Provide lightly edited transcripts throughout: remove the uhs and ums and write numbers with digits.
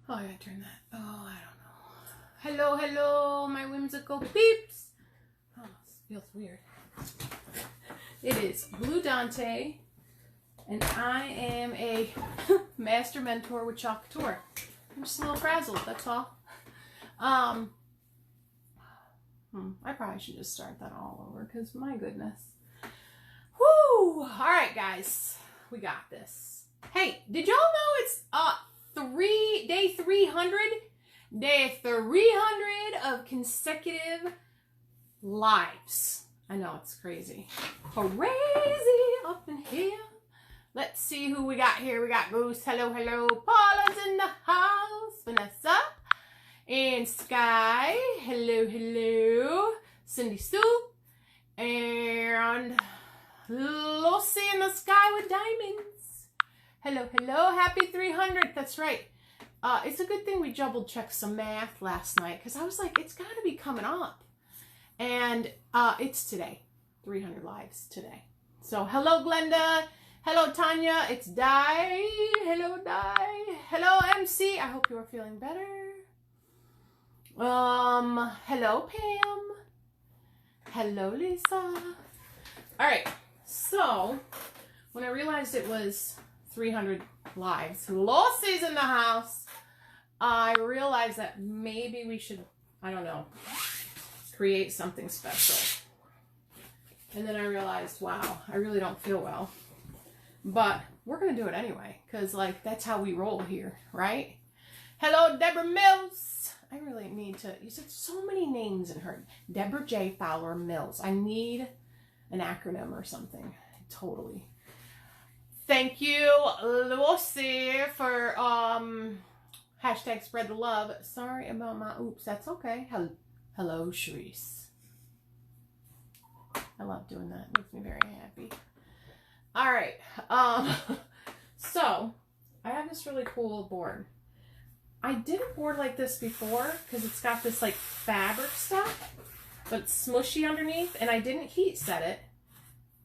Oh, I gotta turn that. Oh, I don't know. Hello, hello, my whimsical peeps. Oh, this feels weird. It is Blue Dante, and I am a master mentor with Chalk Couture. I'm just a little frazzled, that's all. I probably should just start that all over, because my goodness. Whoo! Alright, guys. We got this. Hey, did y'all know it's day 300? Day 300 of consecutive lives. I know, it's crazy. Crazy up in here. Let's see who we got here. We got Goose. Hello, hello. Paula's in the house. Vanessa. And Sky. Hello, hello. Cindy Sue. And Lucy in the sky with diamonds. Hello, hello. Happy 300. That's right. It's a good thing we double checked some math last night, because I was like, it's got to be coming up. And it's today. 300 lives today. So hello, Glenda. Hello, Tanya. It's Di. Hello, Di. Hello, MC. I hope you are feeling better. Hello, Pam. Hello, Lisa. All right. So when I realized it was 300 lives, Lucy's in the house, I realized that maybe we should, I don't know, create something special. And then I realized, wow, I really don't feel well. But we're going to do it anyway, because, like, that's how we roll here, right? Hello, Deborah Mills. I really need to, you said so many names in her. Deborah J. Fowler Mills. I need an acronym or something. Totally. Thank you, Lucy, for hashtag spread the love. Sorry about my oops. That's okay. Hello, Sharice. I love doing that. It makes me very happy. All right. So I have this really cool board. I did a board like this before because it's got this like fabric stuff, but it's smushy underneath, and I didn't heat set it.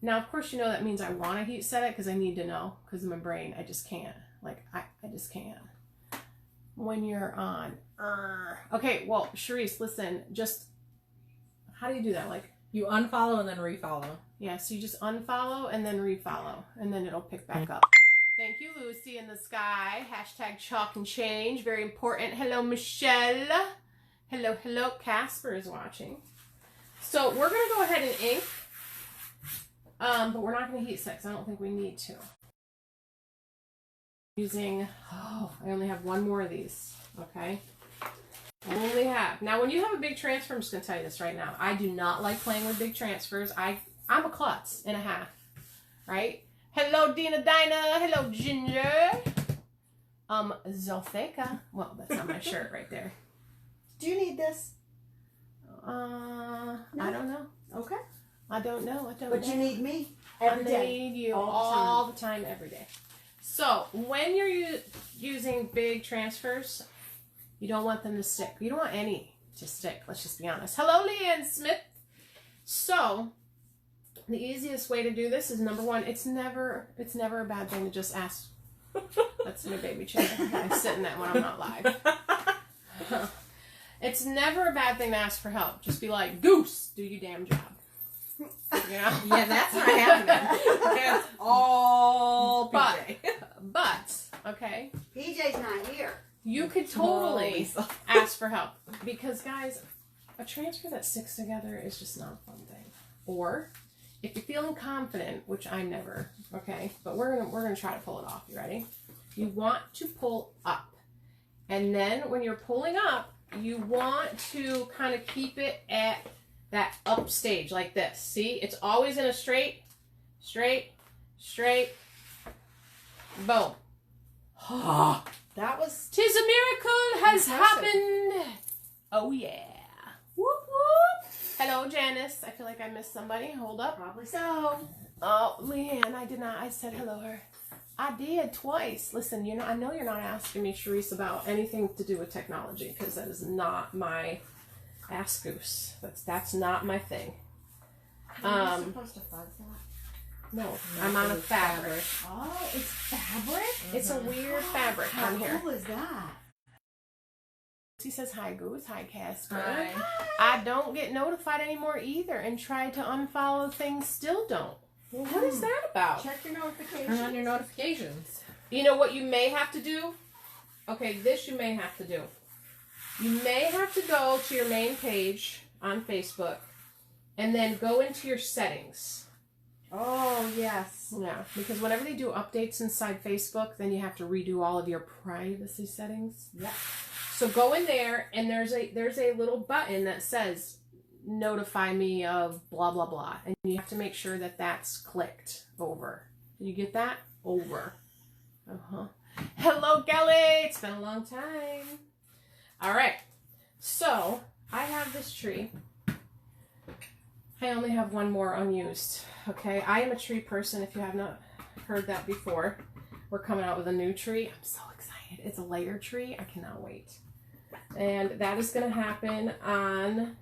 Now, of course, you know that means I want to heat set it because I need to know, because in my brain, I just can't. Like, I just can't. When you're on. Okay, well, Sharice, listen, just, how do you do that? Like, you unfollow and then refollow. Yeah, so you just unfollow and then refollow, and then it'll pick back up. Thank you, Lucy in the sky. Hashtag chalk and change. Very important. Hello, Michelle. Hello, hello. Casper is watching. So we're going to go ahead and ink. But we're not going to heat set because I don't think we need to. Using, I only have one more of these. Okay. I only have. Now, when you have a big transfer, I'm just going to tell you this right now. I do not like playing with big transfers. I'm a klutz and a half. Right? Hello, Dina Dinah. Hello, Ginger. Zoltheka. Well, that's not my shirt right there. Do you need this? No. I don't know. Okay. I don't know. But you need me every day. I need you all the time, every day. So, when you're using big transfers, you don't want them to stick. You don't want any to stick. Let's just be honest. Hello, Leanne Smith. So, the easiest way to do this is, number one, it's never a bad thing to just ask. That's my baby chair. I sit in that when I'm not live. It's never a bad thing to ask for help. Just be like, Goose, do your damn job. Yeah. Yeah, that's not happening. That's all PJ. But, okay. PJ's not here. You could totally ask for help. Because, guys, a transfer that sticks together is just not a fun thing. Or, if you're feeling confident, which I'm never, okay, but we're gonna try to pull it off. You ready? You want to pull up. And then, when you're pulling up, you want to kind of keep it at that up stage like this. See? It's always in a straight. Boom. That was... 'Tis a miracle has happened. Oh, yeah. Whoop, whoop. Hello, Janice. I feel like I missed somebody. Hold up. Probably so. Oh, Leanne, I did not. I said hello to her. I did twice. Listen, I know you're not asking me, Sharice, about anything to do with technology, because that is not my ask Goose. That's not my thing. Are you supposed to fuzz that? No, I'm on a fabric. Oh, it's fabric? It's a weird fabric on here. How cool is that? He says, hi, Goose. Hi, Casper. Hi. I don't get notified anymore either, and try to unfollow things, still don't. Well, what is that about? Check your notifications. Turn on your notifications. You know what you may have to do? Okay, this you may have to do. You may have to go to your main page on Facebook and then go into your settings. Oh, yes. Yeah, because whenever they do updates inside Facebook, then you have to redo all of your privacy settings. Yep. So go in there, and there's a little button that says notify me of blah blah blah, and you have to make sure that that's clicked over. Did you get that? Over. Hello, Kelly. It's been a long time. All right. So I have this tree. I only have one more unused. Okay. I am a tree person. If you have not heard that before, we're coming out with a new tree. I'm so excited. It's a layer tree. I cannot wait. And that is going to happen on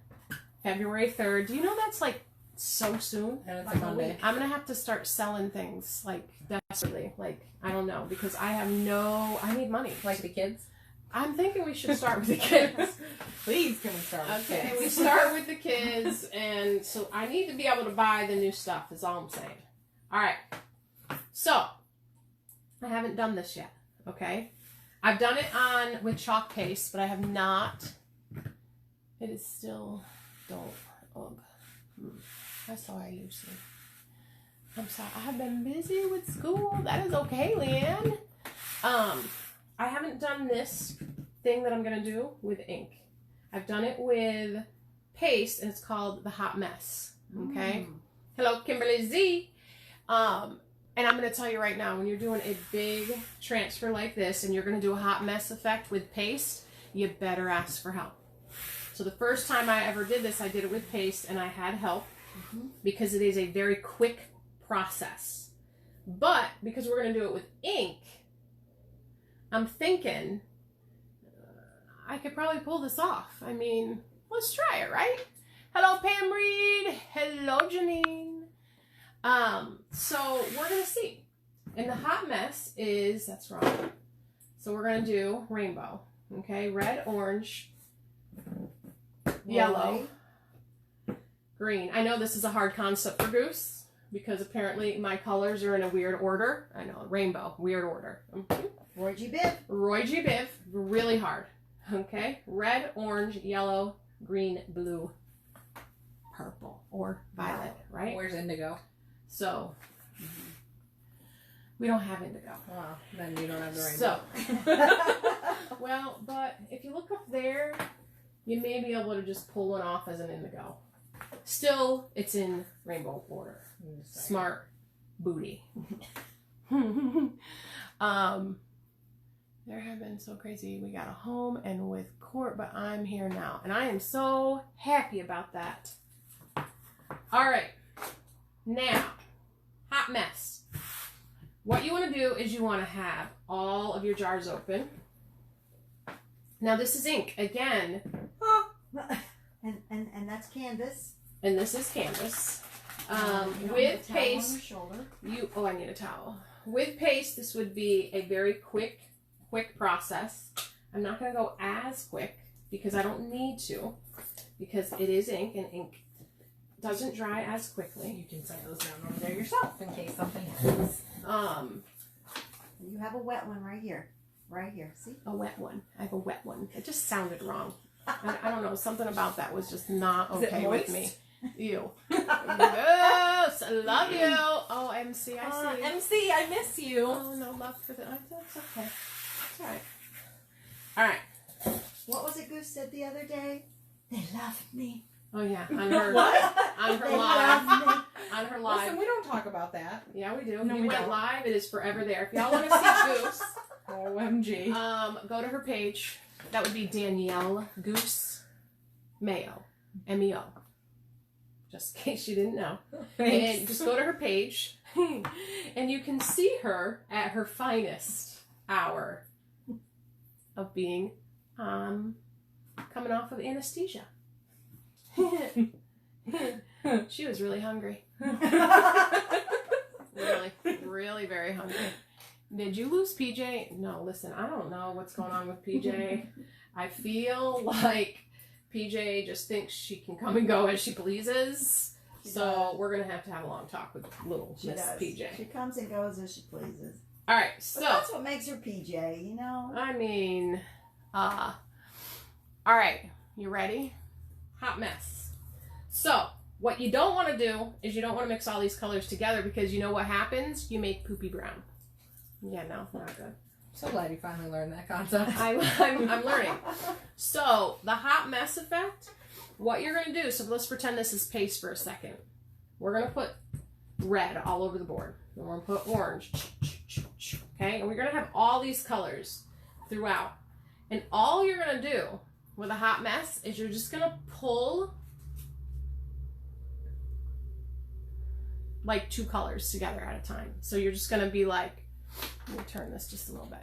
February 3rd. Do you know that's like so soon? And it's a Monday. I'm going to have to start selling things like desperately. Like, I don't know, because I need money. Like the kids? I'm thinking we should start with the kids. Please, can we start with Okay, kids? we start with the kids, and so I need to be able to buy the new stuff, is all I'm saying. All right. So, I haven't done this yet, okay? I've done it with chalk paste, but I have not. It is still dull. Ugh. That's how I usually. I'm sorry. I have been busy with school. That is okay, Leanne. I haven't done this thing that I'm going to do with ink. I've done it with paste, and it's called the Hot Mess. Okay? Hello, Kimberly Z. And I'm going to tell you right now, when you're doing a big transfer like this, and you're going to do a hot mess effect with paste, you better ask for help. So the first time I ever did this, I did it with paste, and I had help because it is a very quick process. But because we're going to do it with ink, I'm thinking I could probably pull this off. I mean, let's try it, right? Hello, Pam Reed. Hello, Janine. So we're going to see. And the hot mess is, that's wrong. So we're going to do rainbow. Okay, red, orange, yellow, green. I know this is a hard concept for Goose because apparently my colors are in a weird order. I know, rainbow, weird order. Roy G. Biv. Roy G. Biv, really hard. Okay, red, orange, yellow, green, blue, purple, or violet, right? Where's indigo? So, we don't have indigo. Well, then you don't have the rainbow. So, well, but if you look up there, you may be able to just pull one off as an indigo. Still, it's in rainbow order. Smart booty. There have been so crazy. We got a home and with court, but I'm here now. And I am so happy about that. All right. Now, hot mess. What you want to do is you want to have all of your jars open. Now this is ink again. And that's canvas. And this is canvas. You don't need With a towel on your paste, shoulder. I need a towel. With paste, this would be a very quick process. I'm not going to go as quick because I don't need to, because it is ink, and ink doesn't dry as quickly. You can set those down over there yourself in case something happens. You have a wet one right here. Right here. See? A wet one. I have a wet one. It just sounded wrong. I don't know. Something about that was just not okay with me. Ew. Yes, I love you. Oh, MC, I see. MC, I miss you. Oh, no love for the. That's okay. It's all right. All right. What was it Goose said the other day? They loved me. Oh yeah, on her What? on her They live. loved me. On her live. Listen, we don't talk about that. Yeah, we do. No, we we went don't. live. It is forever there. If y'all want to see Goose, OMG. go to her page. That would be Danielle Goose Mayo, MEO. Just in case you didn't know. And just go to her page, and you can see her at her finest hour of being coming off of anesthesia. She was really hungry. Really very hungry. Did you lose PJ? No, listen, I don't know what's going on with PJ. I feel like PJ just thinks she can come and go as she pleases. So we're going to have a long talk with little Miss PJ. She comes and goes as she pleases. All right, so. But that's what makes her PJ, you know? I mean, all right, you ready? Hot mess. So, what you don't want to do is you don't want to mix all these colors together because you know what happens? You make poopy brown. Yeah, no, not good. So glad you finally learned that concept. I'm learning. So, the hot mess effect, what you're going to do, so let's pretend this is paste for a second. We're going to put red all over the board. Then we're going to put orange. Okay? And we're going to have all these colors throughout. And all you're going to do with a hot mess is you're just going to pull like 2 colors together at a time. So you're just going to be like, let me turn this just a little bit.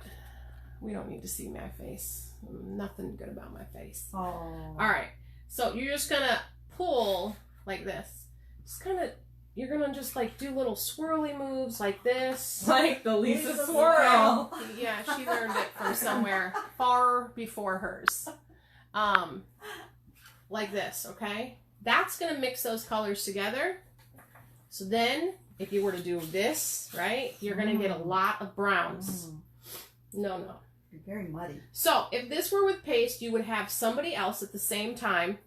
We don't need to see my face. Nothing good about my face. Oh. All right. So you're just going to pull like this. Just kind of, you're going to just like do little swirly moves like this. Like the Lisa Lisa swirl. Yeah, she learned it from somewhere far before hers. Like this, okay? That's going to mix those colors together. So then, if you were to do this, right, you're going to get a lot of browns. No. You're very muddy. So, if this were with paste, you would have somebody else at the same time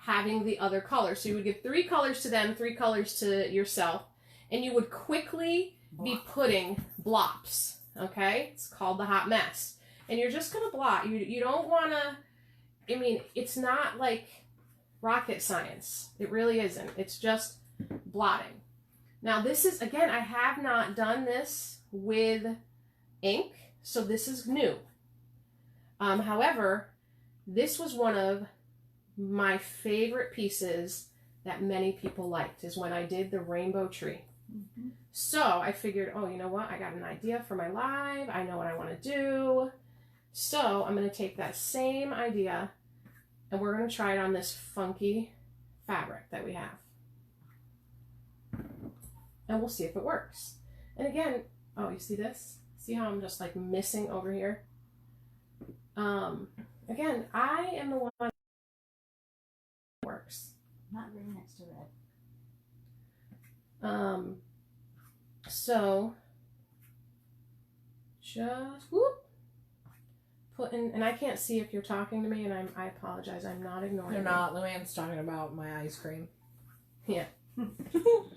having the other color. So you would give 3 colors to them, 3 colors to yourself, and you would quickly be putting blops, okay? It's called the hot mess. And you're just going to blot. You don't want to, I mean, it's not like rocket science. It really isn't. It's just blotting. Now this is, again, I have not done this with ink, so this is new. However, this was one of my favorite pieces that many people liked, is when I did the rainbow tree. Mm-hmm. So I figured, oh, you know what? I got an idea for my live. I know what I want to do. So I'm going to take that same idea and we're going to try it on this funky fabric that we have. And we'll see if it works. And again, oh, you see this? See how I'm just like missing over here? Again, I am the one that works. Not very next to red. So just whoop, put in, and I can't see if you're talking to me, and I apologize. I'm not ignoring You're you. not. Luann's talking about my ice cream. Yeah.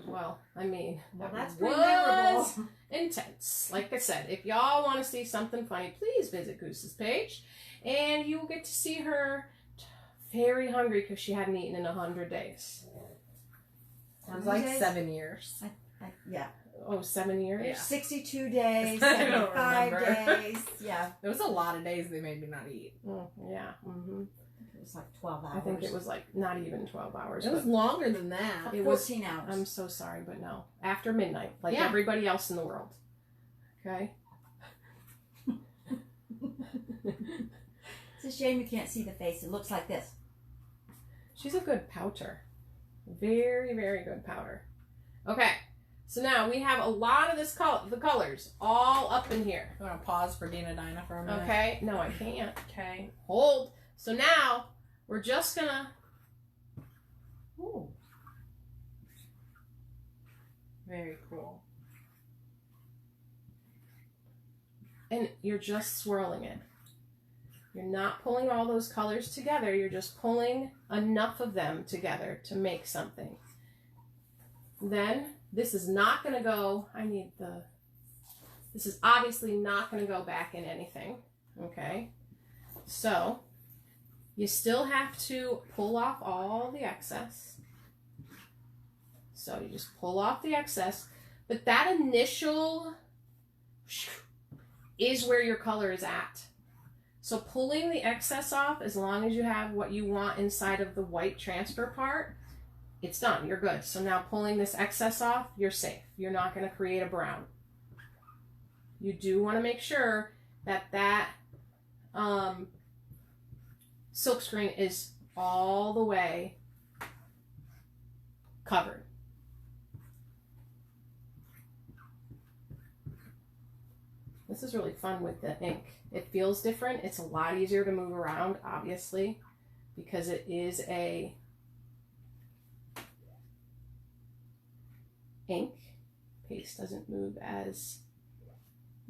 Well, I mean, Well, that that's pretty was memorable. intense. Like I said, if y'all want to see something funny, please visit Goose's page, and you will get to see her very hungry because she hadn't eaten in 100 days. It was like 7 years. Yeah. Oh, 7 years? Yeah. 62 days, I don't 75 remember. days. Yeah. There was a lot of days they made me not eat. Oh, yeah. Mm-hmm. It was like 12 hours. I think it was like not even 12 hours. It was but longer than that. it was- 14 hours. I'm so sorry, but no. After midnight, like Yeah. everybody else in the world. Okay? It's a shame you can't see the face. It looks like this. She's a good pouter. Very, very good powder. Okay. So now we have a lot of this the colors all up in here. You want to pause for Dina Dinah for a minute? Okay? No, I can't. Okay. Hold. So now we're just gonna, Ooh. Very cool. and you're just swirling it. You're not pulling all those colors together. You're just pulling enough of them together to make something. Then this is not going to go, this is obviously not going to go back in anything. Okay. So you still have to pull off all the excess. So you just pull off the excess, but that initial is where your color is at. So pulling the excess off, as long as you have what you want inside of the white transfer part, it's done. You're good. So now pulling this excess off, you're safe. You're not going to create a brown. You do want to make sure that that silk screen is all the way covered. This is really fun with the ink. It feels different. It's a lot easier to move around, obviously, because it is a ink. Paste doesn't move as...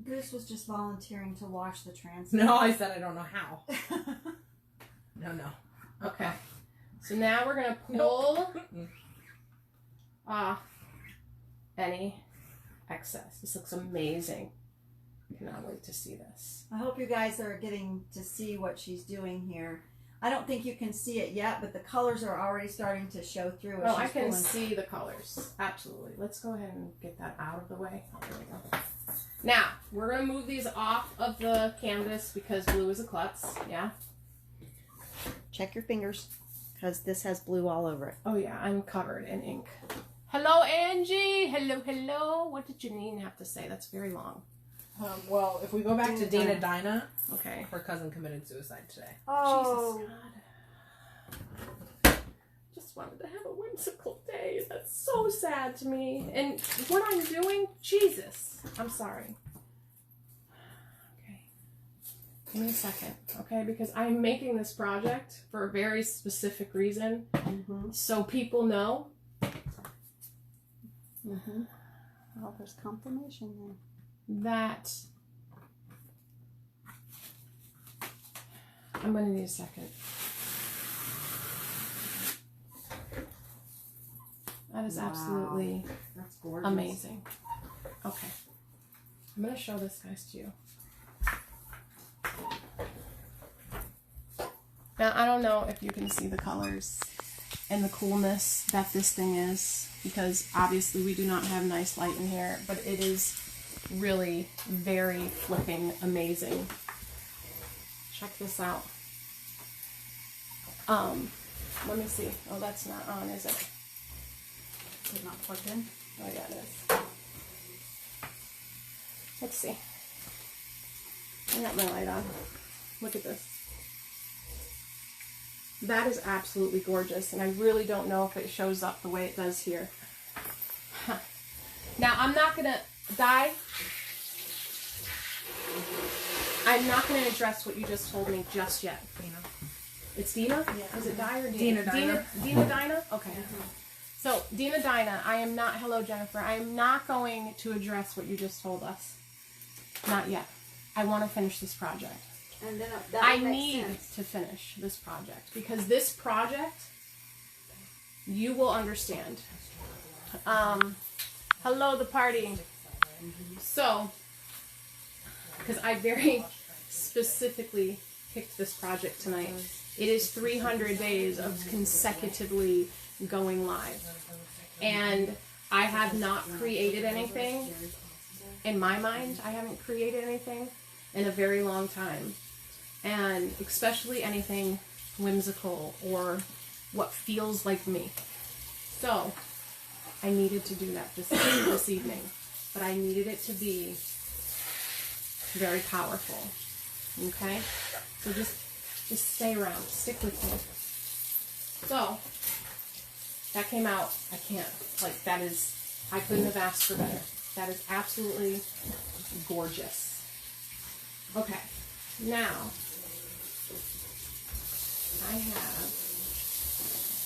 Goose was just volunteering to wash the transfer. No, I said I don't know how. No. Okay. So now we're going to pull off any excess. This looks amazing. Cannot wait to see this. I hope you guys are getting to see what she's doing here. I don't think you can see it yet, but the colors are already starting to show through. Oh, I can see the colors. Absolutely. Let's go ahead and get that out of the way. Oh, there we go. Now, we're going to move these off of the canvas because blue is a klutz. Yeah? Check your fingers, because this has blue all over it. Oh, yeah. I'm covered in ink. Hello, Angie. Hello. What did Janine have to say? That's very long. Well, if we go back to Dina Dinah, okay. Her cousin committed suicide today. Oh. Jesus God. Just wanted to have a whimsical day. That's so sad to me. And what I'm doing, Jesus. I'm sorry. Okay. Give me a second, okay? Because I'm making this project for a very specific reason. So people know. Well, there's confirmation there. That I'm going to need a second. That is absolutely That's gorgeous. amazing. Okay. I'm going to show this guys to you. Now, I don't know if you can see the colors and the coolness that this thing is, because obviously we do not have nice light in here, but it is really very flipping amazing. Check this out. Let me see. Oh, that's not on, is it? Is it not plugged in? Oh, yeah, it is. Let's see. I got my light on. Look at this. That is absolutely gorgeous, and I really don't know if it shows up the way it does here. Huh. Now, I'm not going to Di, I'm not going to address what you just told me just yet. Dina. It's Dina? Yeah. Is it Di or Dina? Dina. Dina Dinah? Okay. So, Dina Dinah, I am not, hello Jennifer, I am not going to address what you just told us. Not yet. I want to finish this project. And then that I makes need sense. to finish this project because this project, you will understand. Hello, the party. So, because I very specifically picked this project tonight. It is 300 days of consecutively going live. And I have not created anything. In my mind, I haven't created anything in a very long time. And especially anything whimsical or what feels like me. So, I needed to do that this evening. But I needed it to be very powerful. Okay? So just stay around. Stick with me. So, that came out. I can't. Like, that is, I couldn't have asked for better. That is absolutely gorgeous. Okay. Now, I have,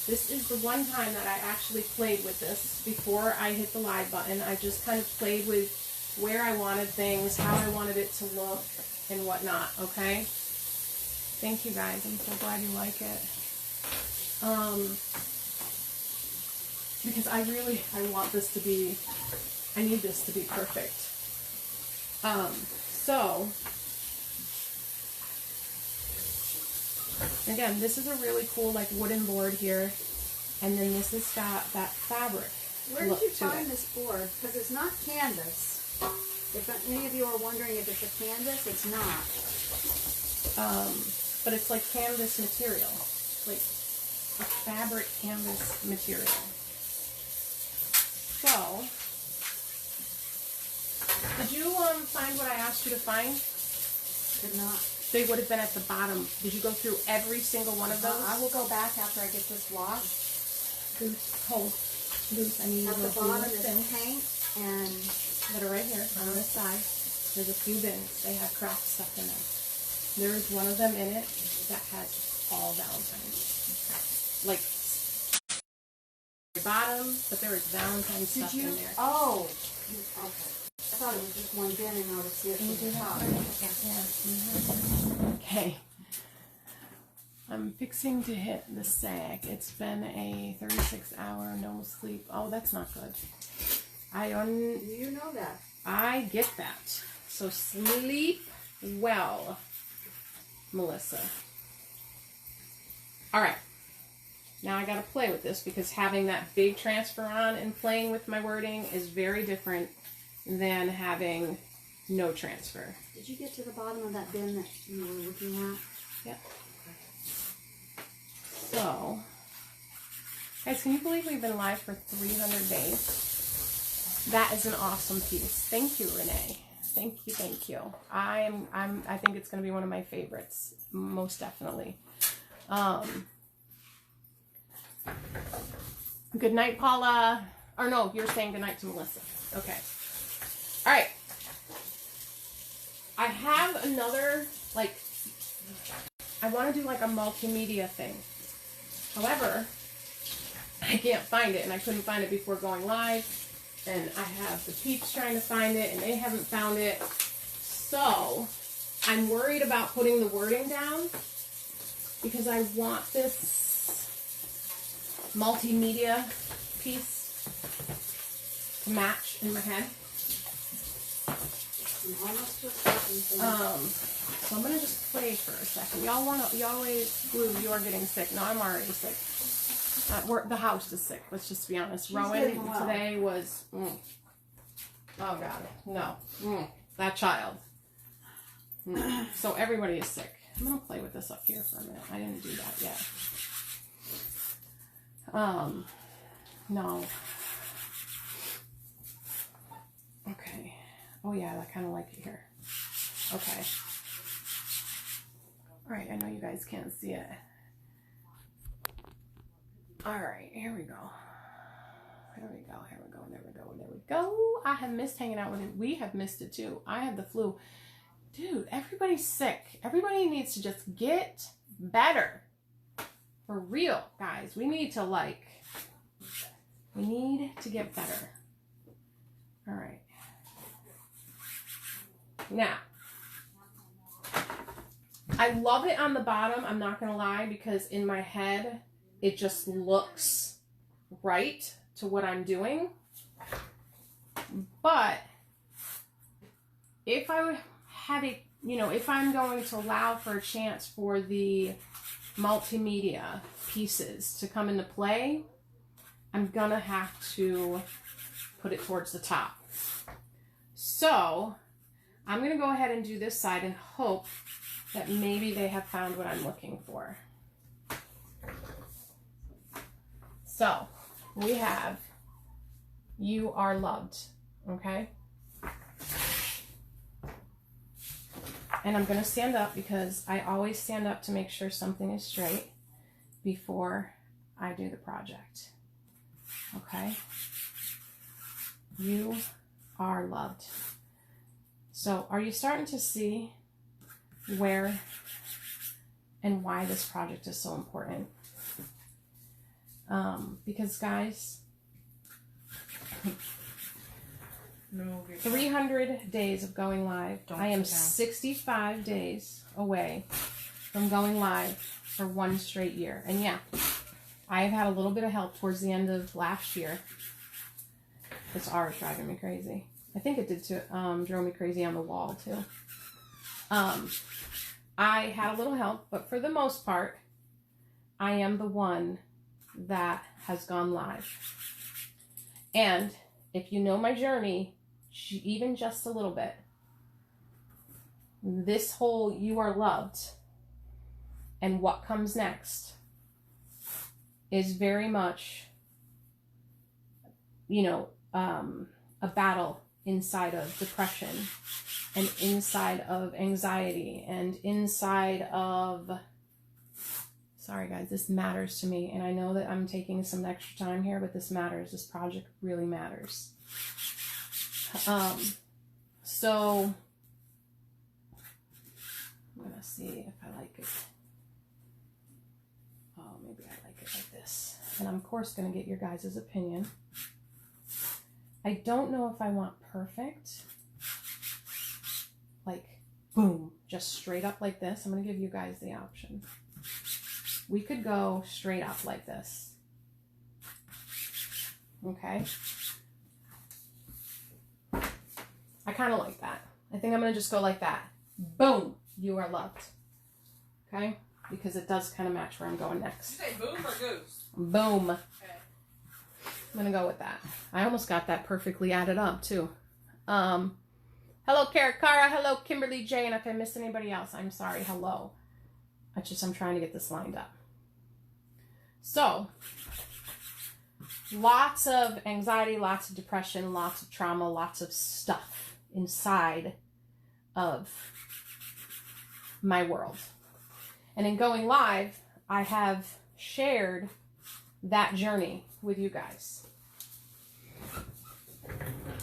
this is the one time that I actually played with this before I hit the live button. I just kind of played with where I wanted things, how I wanted it to look, and whatnot, okay? Thank you guys. I'm so glad you like it. Because I want this to be, I need this to be perfect. So, again, this is a really cool, like, wooden board here. And then this has got that fabric. Where did you find this board? Because it's not canvas. If any of you are wondering if it's a canvas, it's not. But it's like canvas material. Like a fabric canvas material. So, did you find what I asked you to find? Did not. They would have been at the bottom. Did you go through every single one of those? I will go back after I get this washed. Goose, hold. Goose, I need you At to the go through bottom this is thing. paint and That are right here on this side. There's a few bins. They have craft stuff in them. There's one of them in it that has all Valentine's. Like, bottom, but there is Valentine's stuff in there. Oh, okay. I thought it was just one bin and I would see it from the top. Yeah. Okay. I'm fixing to hit the sag. It's been a 36-hour no sleep. Oh, that's not good. You know that. I get that. So sleep well, Melissa. All right. Now I got to play with this because having that big transfer on and playing with my wording is very different than having no transfer. Did you get to the bottom of that bin that you were looking at? Yep. So, guys, can you believe we've been live for 300 days? That is an awesome piece. Thank you, Renee. Thank you, thank you. I think it's going to be one of my favorites, most definitely. Good night, Paula. Or no, you're saying good night to Melissa. Okay. All right. I have another, like, I want to do like a multimedia thing. However, I can't find it, and I couldn't find it before going live. And I have the peeps trying to find it, and they haven't found it. So, I'm worried about putting the wording down because I want this multimedia piece to match in my head. So I'm gonna just play for a second. Y'all always, Blue, you are getting sick. No, I'm already sick. The house is sick. Let's just be honest. Rowan today was, oh God, no, that child. So everybody is sick. I'm gonna play with this up here for a minute. I didn't do that yet. No. Okay. Oh yeah, I kind of like it here. Okay. All right, I know you guys can't see it. All right, here we go. There we go, here we go, there we go, there we go. I have missed hanging out with it. We have missed it too. I have the flu. Dude, everybody's sick. Everybody needs to just get better. For real, guys. We need to get better. All right. Now, I love it on the bottom, I'm not going to lie, because in my head, it just looks right to what I'm doing. But if I have if I'm going to allow for a chance for the multimedia pieces to come into play, I'm going to have to put it towards the top. So, I'm going to go ahead and do this side and hope that maybe they have found what I'm looking for. So, we have You Are Loved, okay? And I'm going to stand up because I always stand up to make sure something is straight before I do the project, okay? You are loved. So, are you starting to see where and why this project is so important? Because guys, 300 days of going live. I am 65 days away from going live for one straight year. And yeah, I have had a little bit of help towards the end of last year. This R is driving me crazy. I think it did too, drove me crazy on the wall too. I had a little help, but for the most part, I am the one that has gone live. And if you know my journey, even just a little bit, this whole You Are Loved and what comes next is very much, a battle inside of depression and inside of anxiety and inside of, sorry guys, this matters to me. And I know that I'm taking some extra time here, but this matters. This project really matters. So see if I like it. Oh, maybe I like it like this. And I'm, of course, going to get your guys' opinion. I don't know if I want perfect. Like, boom, just straight up like this. I'm going to give you guys the option. We could go straight up like this. Okay? I kind of like that. I think I'm going to just go like that. Boom, you are loved. Okay? Because it does kind of match where I'm going next. Did you say boom or goose? Boom. Okay. I'm going to go with that. I almost got that perfectly added up, too. Hello, Cara. Hello, Kimberly J. And if I missed anybody else, I'm sorry. Hello. I'm trying to get this lined up. So, lots of anxiety, lots of depression, lots of trauma, lots of stuff inside of my world. And in going live, I have shared that journey with you guys.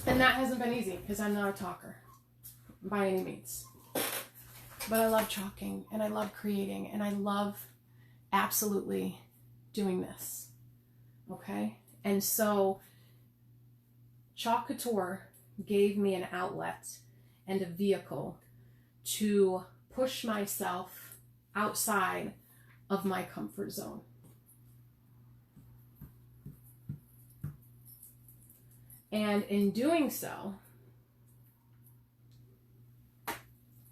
And that hasn't been easy because I'm not a talker by any means. But I love chalking and I love creating and I love absolutely doing this. Okay? And so Chalk Couture gave me an outlet and a vehicle to push myself outside of my comfort zone. And in doing so,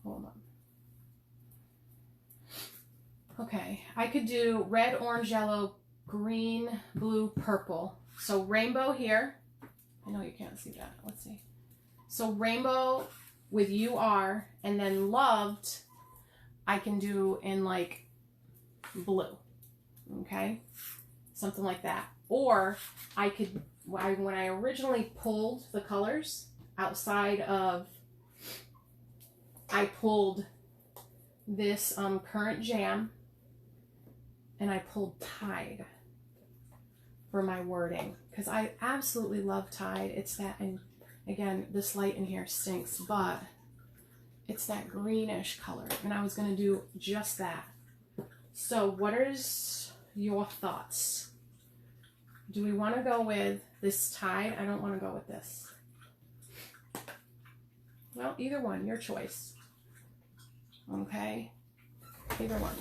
hold on. Okay, I could do red, orange, yellow, green, blue, purple. So rainbow here. I know you can't see that. Let's see. So rainbow with you are, and then loved, I can do in like blue. Okay? Something like that. Or I could, when I originally pulled the colors outside of, I pulled this current jam and I pulled Tide for my wording because I absolutely love Tide. It's that, and again, this light in here stinks, but it's that greenish color and I was going to do just that. So what is your thoughts? Do we want to go with this Tide? I don't want to go with this. Well, either one, your choice. Okay? Either one.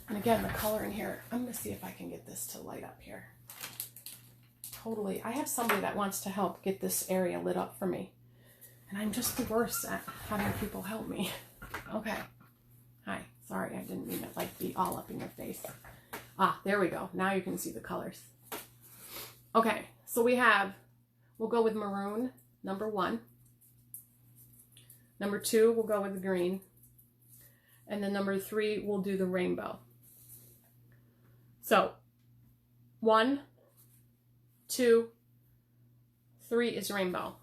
And again, the color in here, I'm going to see if I can get this to light up here. Totally. I have somebody that wants to help get this area lit up for me. And I'm just the worst at having people help me. Okay. Hi. Sorry, I didn't mean it like be all up in your face. Ah, there we go. Now you can see the colors. Okay, so we'll go with maroon, number 1. Number 2, we'll go with the green. And then number 3, we'll do the rainbow. So, 1, 2, 3 is rainbow.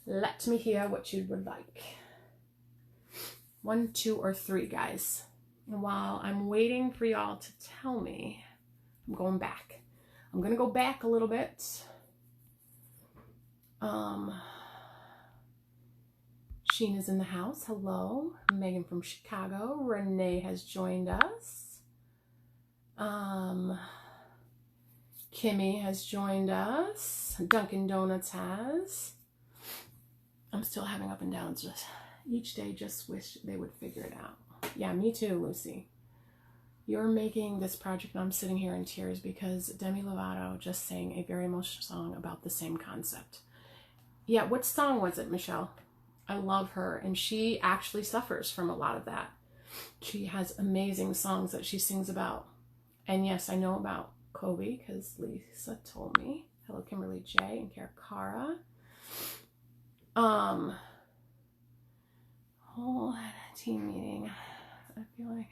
Let me hear what you would like. 1, 2, or 3, guys. And while I'm waiting for y'all to tell me, I'm going back. I'm going to go back a little bit. Sheen is in the house. Hello. Megan from Chicago. Renee has joined us. Kimmy has joined us. Dunkin' Donuts has. I'm still having up and downs. Just each day, just wish they would figure it out. Yeah, me too, Lucy. You're making this project, and I'm sitting here in tears because Demi Lovato just sang a very emotional song about the same concept. Yeah, what song was it, Michelle? I love her, and she actually suffers from a lot of that. She has amazing songs that she sings about. And yes, I know about Kobe because Lisa told me. Hello, Kimberly J. and Cara. Whole team meeting. I feel like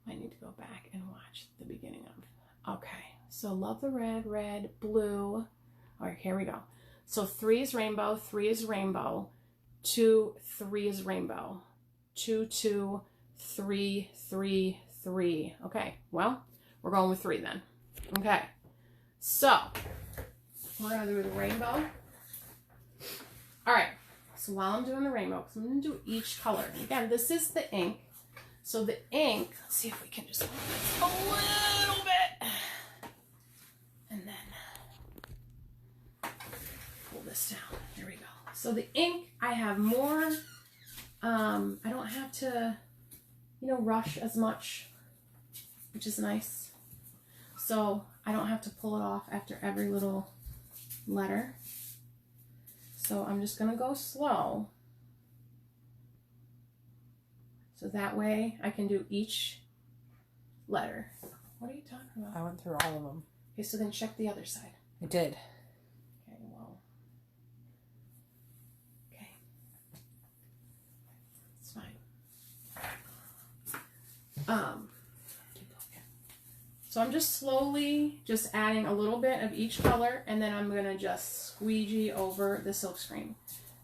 I need to go back and watch the beginning of. Okay, so love the red, blue. All right, here we go. So 3 is rainbow, 3 is rainbow, 2, 3 is rainbow, 2, 2, 3, 3, 3. Okay, well, we're going with 3 then. Okay, so we're gonna do the rainbow. All right, So while I'm doing the rainbow, because I'm going to do each color. And again, this is the ink. So the ink, let's see if we can just move this a little bit. And then pull this down. There we go. So the ink, I have more, I don't have to, you know, rush as much, which is nice. So I don't have to pull it off after every little letter. So I'm just going to go slow. So that way I can do each letter. What are you talking about? I went through all of them. Okay, so then check the other side. I did. Okay, well. Okay. It's fine. So I'm just slowly just adding a little bit of each color, and then I'm going to just squeegee over the silk screen.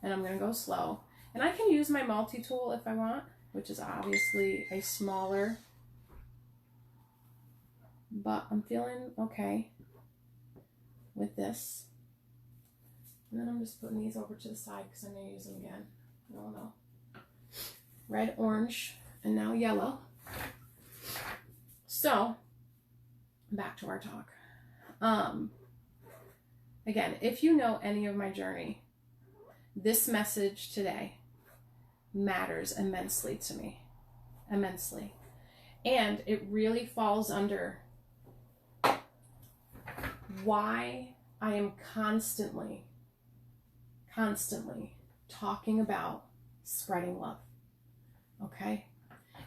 And I'm going to go slow. And I can use my multi-tool if I want, which is obviously a smaller, but I'm feeling okay with this. And then I'm just putting these over to the side because I may use them again. I don't know. Red, orange, and now yellow. So, back to our talk. Again, if you know any of my journey, this message today matters immensely to me. Immensely. And it really falls under why I am constantly talking about spreading love. Okay?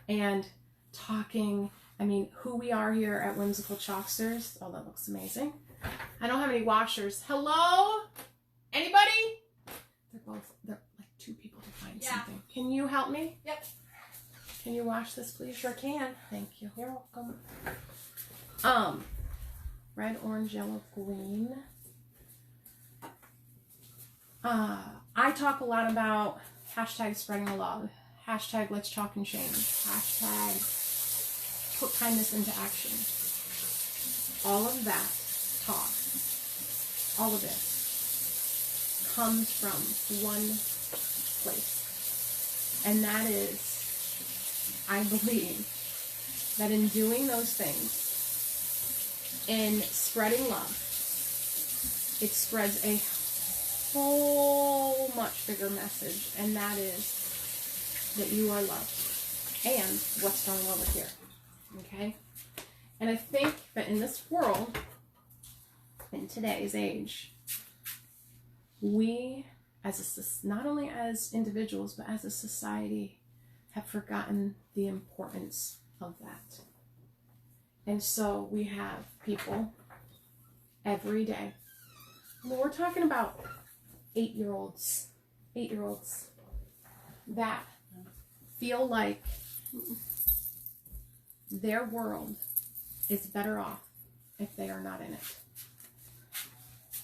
And talking, I mean, who we are here at Whimsical Chalksters. Oh, that looks amazing. I don't have any washers. Hello? Anybody? They're like two people to find something. Can you help me? Yep. Can you wash this, please? Sure can. Thank you. You're welcome. Red, orange, yellow, green. I talk a lot about hashtag spreading the love, hashtag let's chalk and change, hashtag put kindness into action. All of that talk, all of it comes from one place. And that is, I believe that in doing those things, in spreading love, it spreads a whole much bigger message, and that is that you are loved and what's going over here. Okay? And I think that in this world, in today's age, we, not only as individuals, but as a society, have forgotten the importance of that. And so we have people every day. Well, we're talking about 8-year-olds that feel like their world is better off if they are not in it.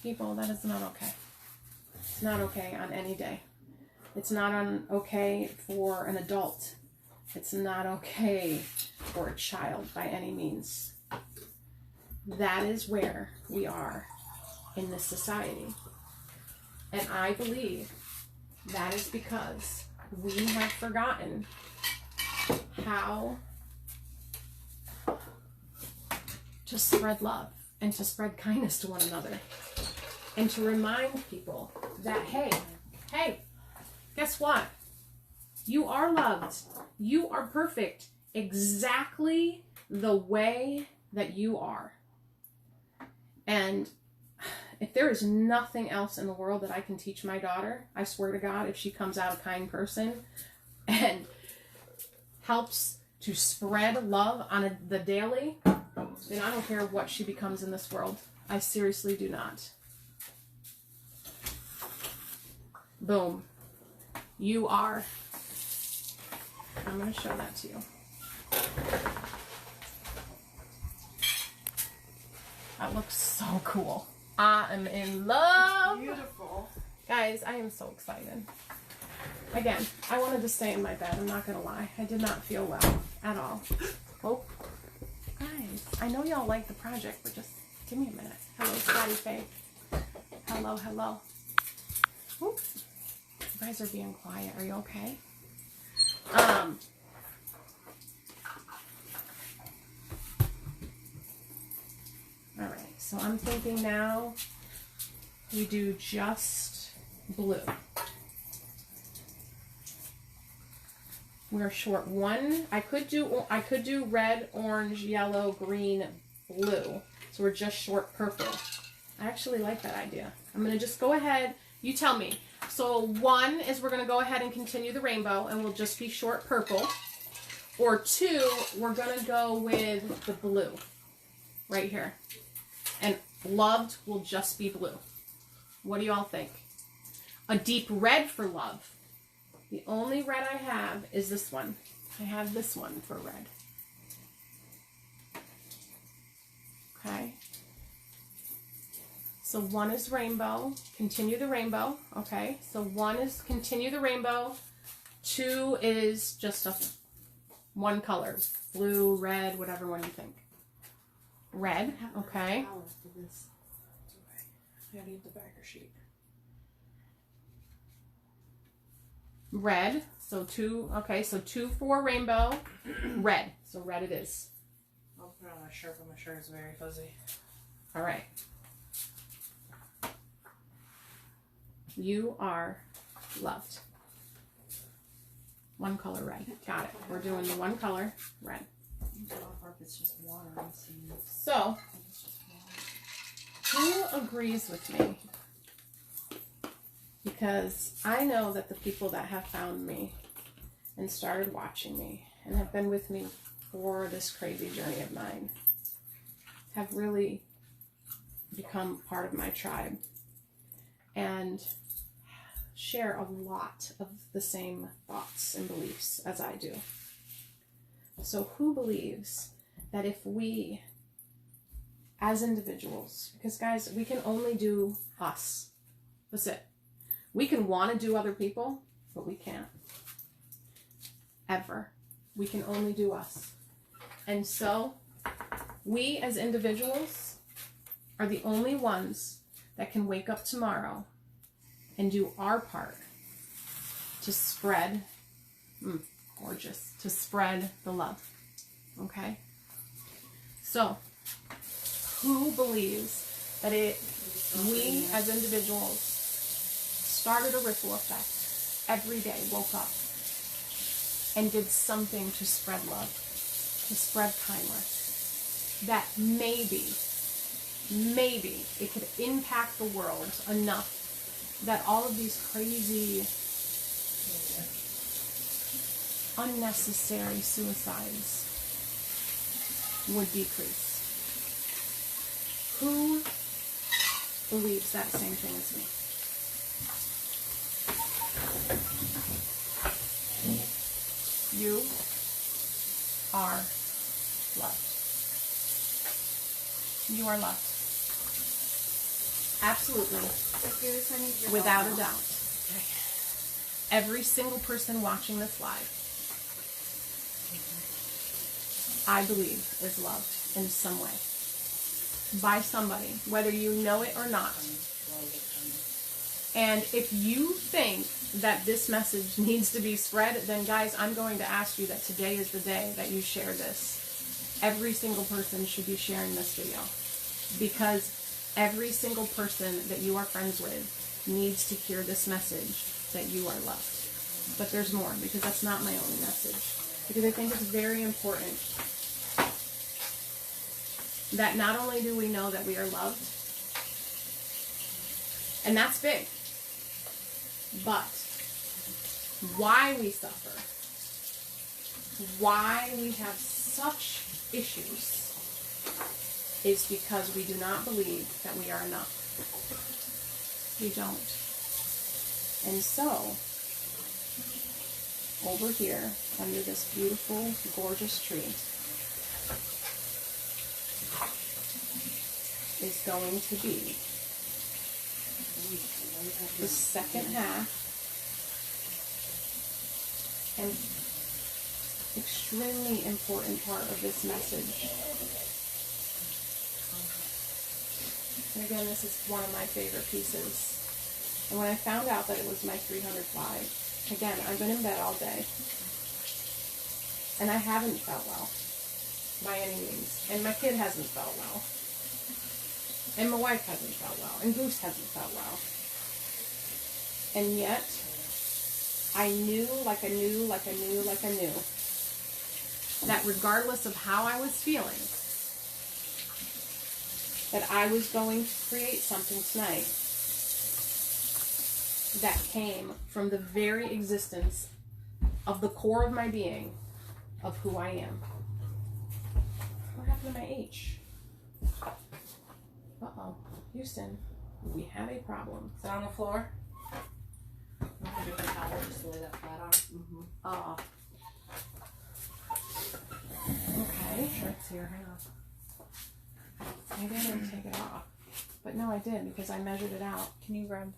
People, that is not okay. It's not okay on any day. It's not okay for an adult. It's not okay for a child by any means. That is where we are in this society. And I believe that is because we have forgotten how to spread love and to spread kindness to one another. And to remind people that, hey, guess what? You are loved. You are perfect exactly the way that you are. And if there is nothing else in the world that I can teach my daughter, I swear to God, if she comes out a kind person and helps to spread love on the daily, then I don't care what she becomes in this world. I seriously do not. Boom. You are. I'm going to show that to you. That looks so cool. I am in love. It's beautiful. Guys, I am so excited. Again, I wanted to stay in my bed. I'm not going to lie. I did not feel well at all. Oh, guys, I know y'all like the project, but just give me a minute. Hello, Scotty Faye. Hello. Oops. guys are being quiet. Are you okay? All right, so I'm thinking now we do just blue. We're short one. I could do red, orange, yellow, green, blue. So we're just short purple. I actually like that idea. I'm gonna just go ahead. You tell me. So one is we're gonna go ahead and continue the rainbow and we'll just be short purple. Or two, we're gonna go with the blue right here. And loved will just be blue. What do you all think? A deep red for love. The only red I have is this one. I have this one for red. Okay. So one is rainbow, continue the rainbow. Okay, so one is continue the rainbow. Two is just one color, blue, red, whatever one you think. Red, okay. I gotta get the backer sheet. Red, so two, okay, so 2 for rainbow. Red, so red it is. I'll put it on my shirt, but my shirt is very fuzzy. All right. You are loved. One color red. Got it. We're doing the one color red. It's just water. So, who agrees with me? Because I know that the people that have found me and started watching me and have been with me for this crazy journey of mine have really become part of my tribe and share a lot of the same thoughts and beliefs as I do. So who believes that if we, as individuals, because guys, we can only do us. That's it. We can want to do other people, but we can't. Ever. We can only do us. And so, we as individuals are the only ones that can wake up tomorrow and do our part to spread, gorgeous, to spread the love. Okay? So, who believes that we as individuals started a ripple effect every day, woke up, and did something to spread love, to spread kindness, that maybe it could impact the world enough that all of these crazy, unnecessary suicides would decrease. Who believes that same thing as me? You are loved. You are loved. Absolutely. Without a doubt. Every single person watching this live, I believe, is loved in some way. By somebody, whether you know it or not. And if you think that this message needs to be spread, then guys, I'm going to ask you that today is the day that you share this. Every single person should be sharing this video. Because every single person that you are friends with needs to hear this message that you are loved. But there's more, because that's not my only message. Because I think it's very important that not only do we know that we are loved, and that's big, but why we suffer, why we have such issues, is because we do not believe that we are enough. We don't. And so, over here, under this beautiful, gorgeous tree, is going to be the second half and extremely important part of this message. And again, this is one of my favorite pieces. And when I found out that it was my 300th live, again, I've been in bed all day. And I haven't felt well, by any means. And my kid hasn't felt well. And my wife hasn't felt well. And Goose hasn't felt well. And yet, I knew, like I knew, that regardless of how I was feeling, that I was going to create something tonight that came from the very existence of the core of my being, of who I am. What happened to my H? Uh-oh. Houston, we have a problem. Is it on the floor? I have a different towel just to lay that flat on. Mm-hmm. Oh. Okay. Shirt's here, hang on. Maybe I didn't take it off. But no, I did because I measured it out. Can you grab that?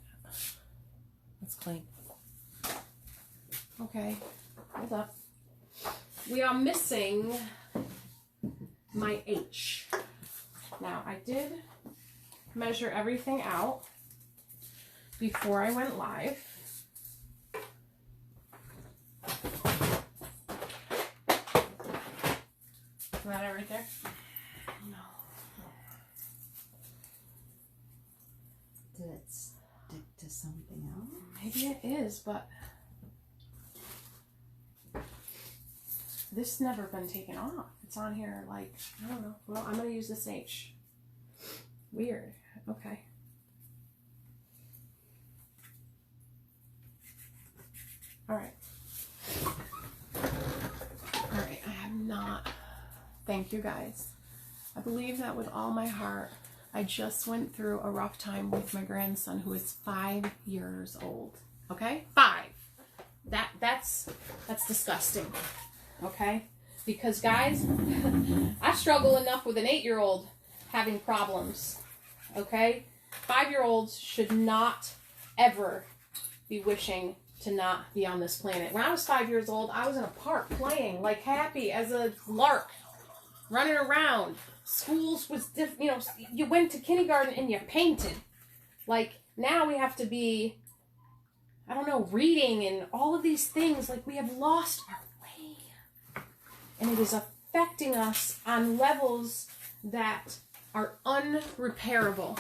That's clean. Okay. Hold up. We are missing my H. Now, I did measure everything out before I went live. Is that it right there? No. Did it stick to something else? Maybe it is, but this never been taken off. It's on here like, I don't know. Well, I'm going to use this H. Weird. Okay. All right. All right. I have not. Thank you guys. I believe that with all my heart. I just went through a rough time with my grandson who is 5 years old. Okay? 5. That's disgusting. Okay? Because guys, I struggle enough with an 8-year-old having problems. Okay? 5-year-olds should not ever be wishing to not be on this planet. When I was 5 years old, I was in a park playing like happy as a lark, running around. Schools was different, you went to kindergarten and you painted. Like, now we have to be, I don't know, reading and all of these things. Like, we have lost our way. And it is affecting us on levels that are unrepairable.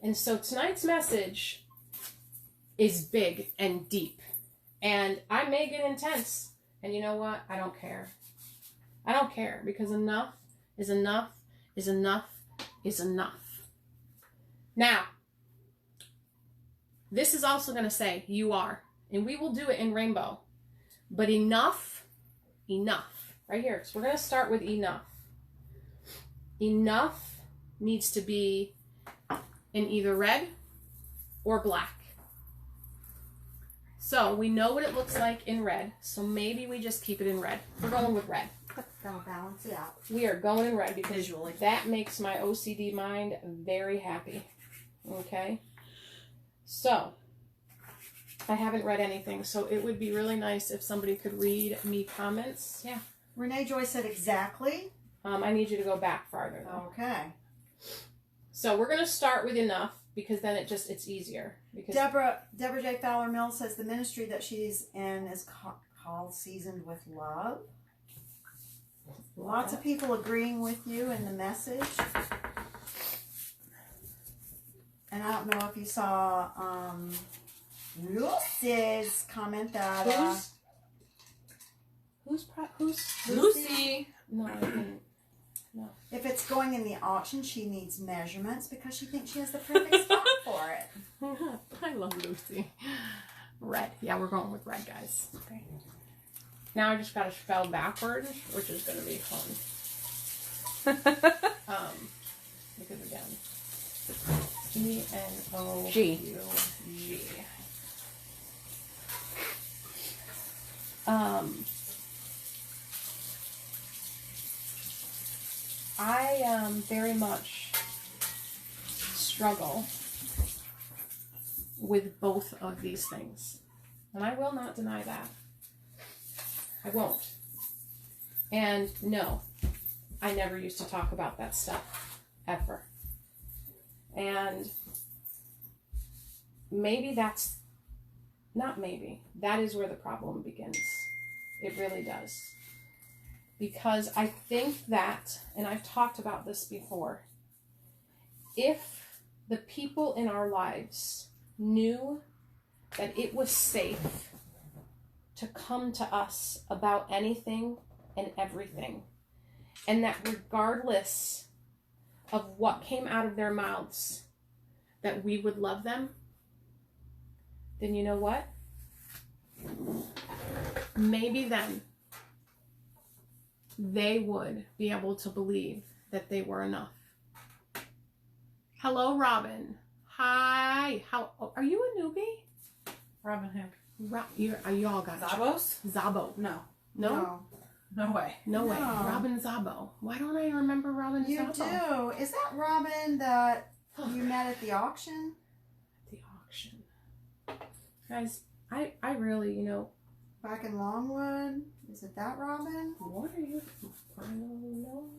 And so tonight's message is big and deep. And I may get intense. And you know what? I don't care. I don't care, because enough is enough is enough is enough. Now, this is also going to say you are, and we will do it in rainbow, but enough, right here. So we're going to start with enough. Enough needs to be in either red or black. So we know what it looks like in red, so maybe we just keep it in red. We're going with red. That'll balance it out. We are going in red because Visually. that makes my OCD mind very happy. Okay? So, I haven't read anything, so it would be really nice if somebody could read me comments. Yeah. Renee Joy said exactly. I need you to go back farther, though. Okay. So, we're going to start with enough, because then it's easier. Because Deborah J. Fowler Mills says the ministry that she's in is called Seasoned with Love. Lots of people agreeing with you in the message. And I don't know if you saw Lucy's comment that Who's Lucy? No, I didn't. No. if it's going in the auction, she needs measurements because she thinks she has the perfect spot for it. I love Lucy. Red. Yeah, we're going with red, guys. Okay. Now I just got to spell backwards, which is going to be fun. Because again, ENOUG. I very much struggle with both of these things, and I will not deny that. I won't. And no, I never used to talk about that stuff, ever. And maybe that's not maybe. That is where the problem begins. It really does. Because I think that, and I've talked about this before, if the people in our lives knew that it was safe to come to us about anything and everything, and that regardless of what came out of their mouths, that we would love them, then you know what? Maybe then they would be able to believe that they were enough. Hello, Robin. Hi. How are you a newbie? Robin who? You all got Zabos? Zabo. No. No? No way. No way. No. Robin Zabo. Why don't I remember Robin You Zabo? do. Is that Robin that you met at the auction? The auction. Guys, I really, Back in Longwood? Is it that Robin? what are you? I don't know.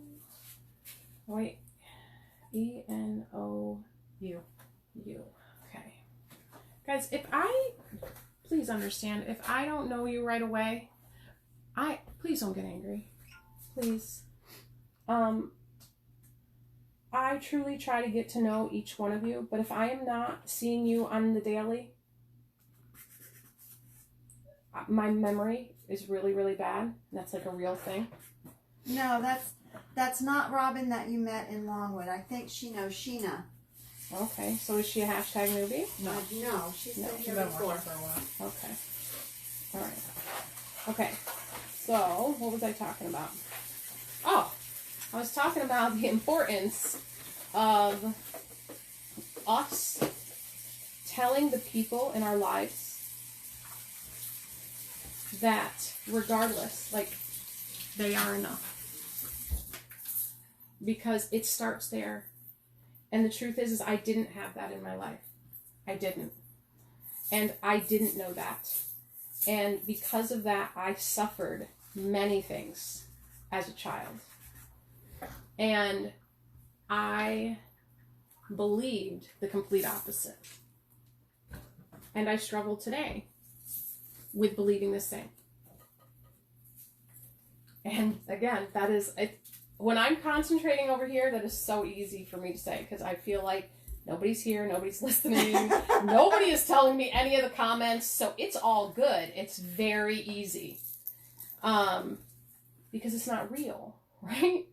Wait. ENOU. You. Okay. Guys, please understand, if I don't know you right away, please don't get angry. Please. I truly try to get to know each one of you, but if I am not seeing you on the daily, my memory is really, really bad. And that's like a real thing. No, that's not Robin that you met in Longwood. I think she knows Sheena. Okay, so is she a hashtag newbie? No. No, she's No, been She's here been before. working for a while. Okay. All right. Okay. So, what was I talking about? Oh, I was talking about the importance of us telling the people in our lives that regardless, like, they are enough. Because it starts there. And the truth is I didn't have that in my life. I didn't. And I didn't know that. And because of that, I suffered many things as a child. And I believed the complete opposite. And I struggle today with believing the same. And again, that is, when I'm concentrating over here, that is so easy for me to say because I feel like nobody's here, nobody's listening, nobody is telling me any of the comments, so it's all good. It's very easy. Because it's not real, right?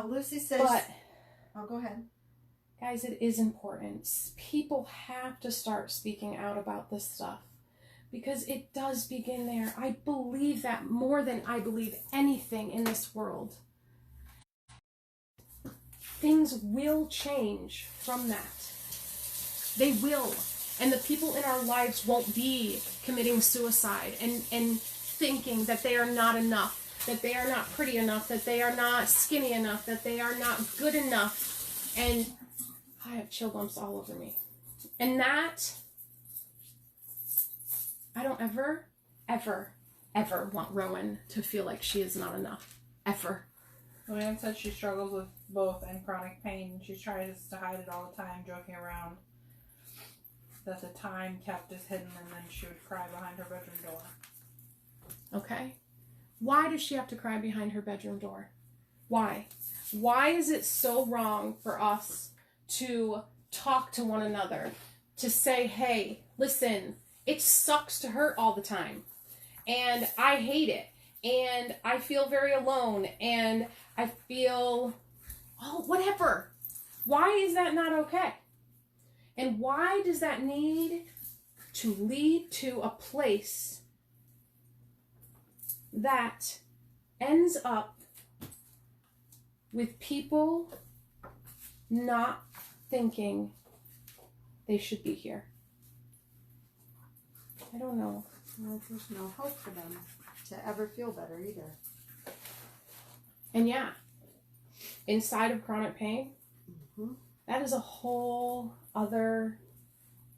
Lucy says... But, oh, go ahead. guys, it is important. People have to start speaking out about this stuff. Because it does begin there. I believe that more than I believe anything in this world. Things will change from that. They will. And the people in our lives won't be committing suicide and thinking that they are not enough, that they are not pretty enough, that they are not skinny enough, that they are not good enough. And I have chill bumps all over me. And that... I don't ever want Rowan to feel like she is not enough. Ever. Luann said she struggles with both and chronic pain. She tries to hide it all the time, joking around that the time kept is hidden, and then she would cry behind her bedroom door. Okay. Why does she have to cry behind her bedroom door? Why? Why is it so wrong for us to talk to one another? To say, hey, listen, it sucks to hurt all the time. And I hate it. And I feel very alone. And I feel, whatever. Why is that not okay? And why does that need to lead to a place that ends up with people not thinking they should be here? I don't know. Well, there's no hope for them to ever feel better either. And yeah, inside of chronic pain, Mm-hmm. that is a whole other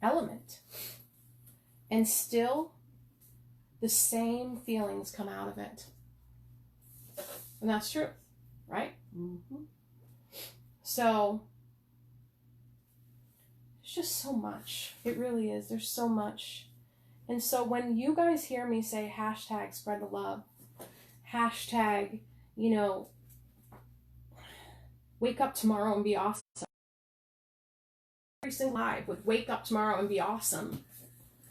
element. And still, the same feelings come out of it. And that's true, right? Mm-hmm. So, just so much. It really is. There's so much. And so when you guys hear me say hashtag spread the love, hashtag, you know, wake up tomorrow and be awesome. Every single live with wake up tomorrow and be awesome.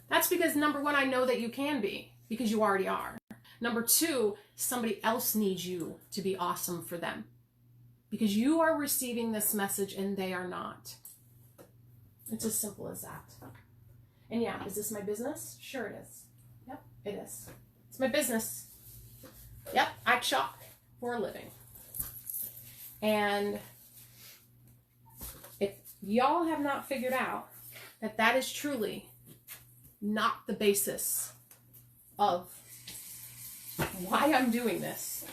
That's because number one, I know that you can be, because you already are. Number two, somebody else needs you to be awesome for them, because you are receiving this message and they are not. It's as simple as that. And yeah, is this my business? Sure it is. Yep, it is. It's my business. Yep, I chalk for a living. And if y'all have not figured out that that is truly not the basis of why I'm doing this,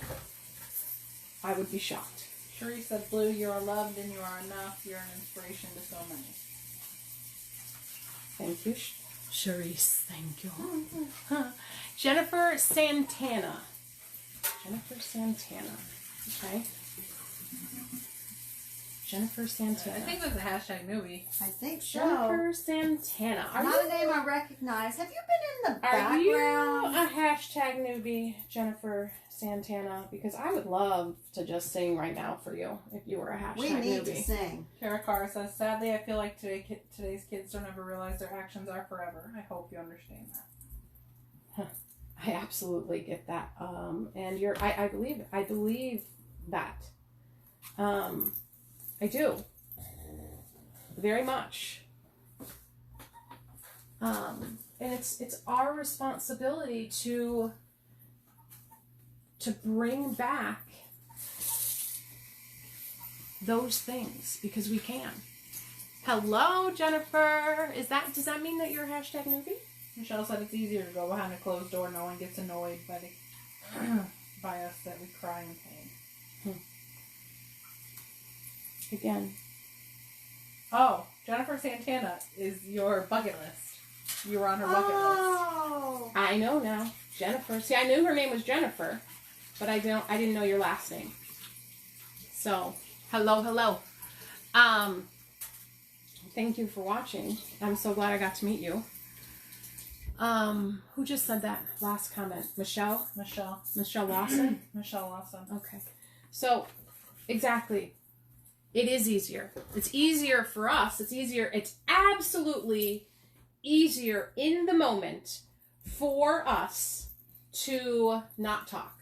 I would be shocked. Cherie said, Blue, you are loved and you are enough. You're an inspiration to so many. Thank you, Charisse. Thank you. Jennifer Santana. Jennifer Santana. Okay. Jennifer Santana. I think that's a hashtag newbie. I think so. Jennifer Santana. Not a name I recognize. Have you been in the Are background? you a hashtag newbie, Jennifer Santana? Because I would love to just sing right now for you if you were a hashtag We need newbie. to sing. Kara Carr says, sadly, I feel like today's kids don't ever realize their actions are forever. I hope you understand that. I absolutely get that. And I believe that. I do. Very much. And it's our responsibility to bring back those things, because we can. Hello, Jennifer. Does that mean that you're a hashtag newbie? Michelle said it's easier to go behind a closed door. No one gets annoyed by us that we cry in pain. Again. Oh, Jennifer Santana is your bucket list. You were on her bucket list. I know now. Jennifer. See, I knew her name was Jennifer, but I didn't know your last name. So, hello. Thank you for watching. I'm so glad I got to meet you. Who just said that last comment? Michelle Lawson? Michelle Lawson. Okay. So, exactly. It is easier. It's easier for us. It's absolutely easier in the moment for us to not talk,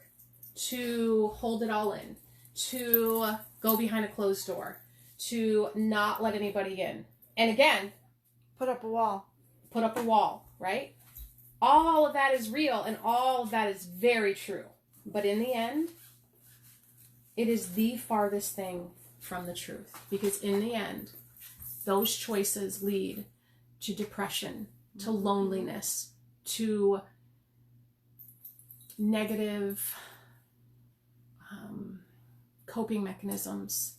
to hold it all in, to go behind a closed door, to not let anybody in. And again, Put up a wall. right? All of that is real and all of that is very true. But in the end, it is the farthest thing from the truth, because in the end, those choices lead to depression, to loneliness, to negative coping mechanisms.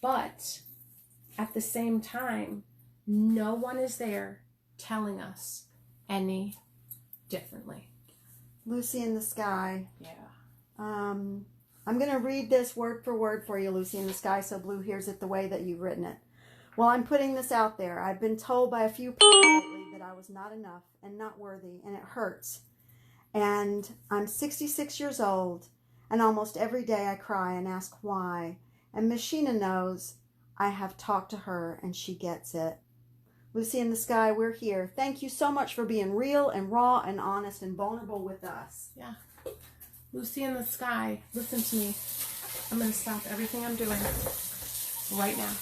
But at the same time, no one is there telling us any differently. Lucy in the Sky. Yeah. I'm going to read this word for word for you, Lucy in the Sky, so Blue hears it the way that you've written it. Well, I'm putting this out there. I've been told by a few people lately that I was not enough and not worthy, and it hurts. And I'm 66 years old, and almost every day I cry and ask why. And Miss Sheena knows. I have talked to her, and she gets it. Lucy in the Sky, we're here. Thank you so much for being real and raw and honest and vulnerable with us. Yeah. Lucy in the Sky, listen to me. I'm going to stop everything I'm doing right now.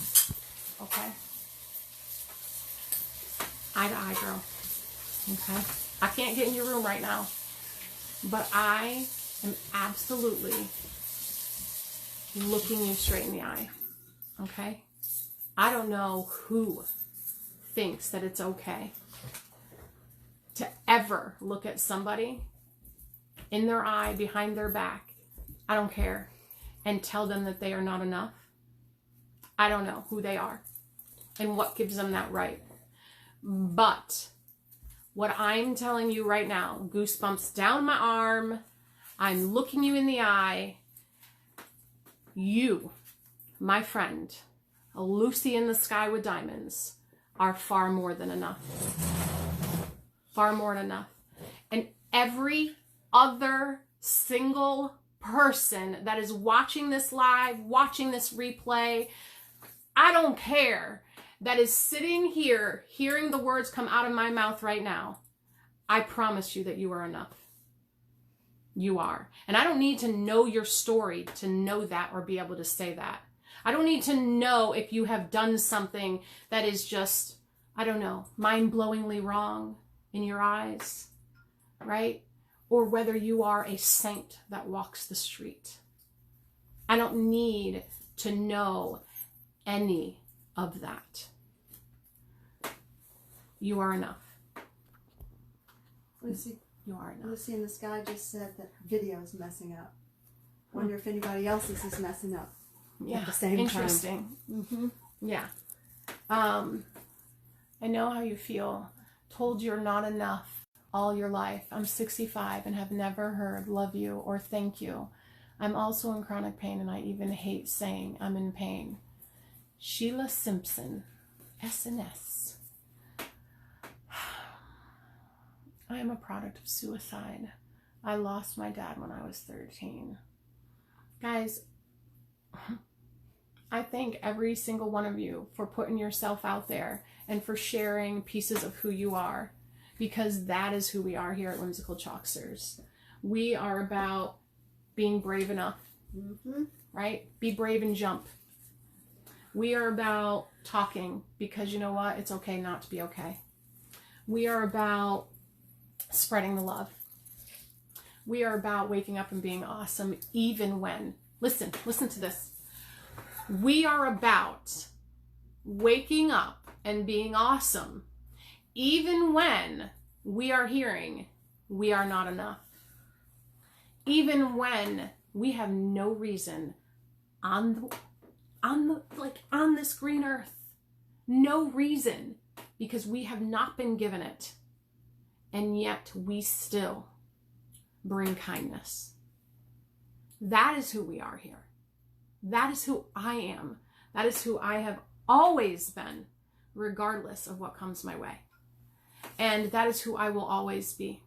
Okay? Eye to eye, girl. Okay? I can't get in your room right now. But I am absolutely looking you straight in the eye. Okay? I don't know who thinks that it's okay to ever look at somebody in their eye, behind their back, I don't care, and tell them that they are not enough. I don't know who they are and what gives them that right. But what I'm telling you right now, goosebumps down my arm, I'm looking you in the eye, you, my friend, a Lucy in the sky with diamonds are far more than enough. Far more than enough. And every other single person that is watching this live, watching this replay, I don't care, that is sitting here hearing the words come out of my mouth right now, I promise you that you are enough. You are. And I don't need to know your story to know that or be able to say that. I don't need to know if you have done something that is just, I don't know, mind-blowingly wrong in your eyes, right? Or whether you are a saint that walks the street. I don't need to know any of that. You are enough. Lucy, You are enough. Lucy in the Sky just said that her video is messing up. Wonder if anybody else's is messing up at the same interesting. time. Mm-hmm. Yeah. I know how you feel. Told you're not enough all your life. I'm 65 and have never heard love you or thank you. I'm also in chronic pain and I even hate saying I'm in pain. Sheila Simpson, SNS. I am a product of suicide. I lost my dad when I was 13. Guys, I thank every single one of you for putting yourself out there and for sharing pieces of who you are, because that is who we are here at Whimsical Chalksters. We are about being brave enough, right? Be brave and jump. We are about talking because you know what? It's okay not to be okay. We are about spreading the love. We are about waking up and being awesome even when, listen to this. We are about waking up and being awesome even when we are hearing we are not enough. Even when we have no reason on this green earth, no reason, because we have not been given it. And yet we still bring kindness. That is who we are here. That is who I am. That is who I have always been, regardless of what comes my way. And that is who I will always be,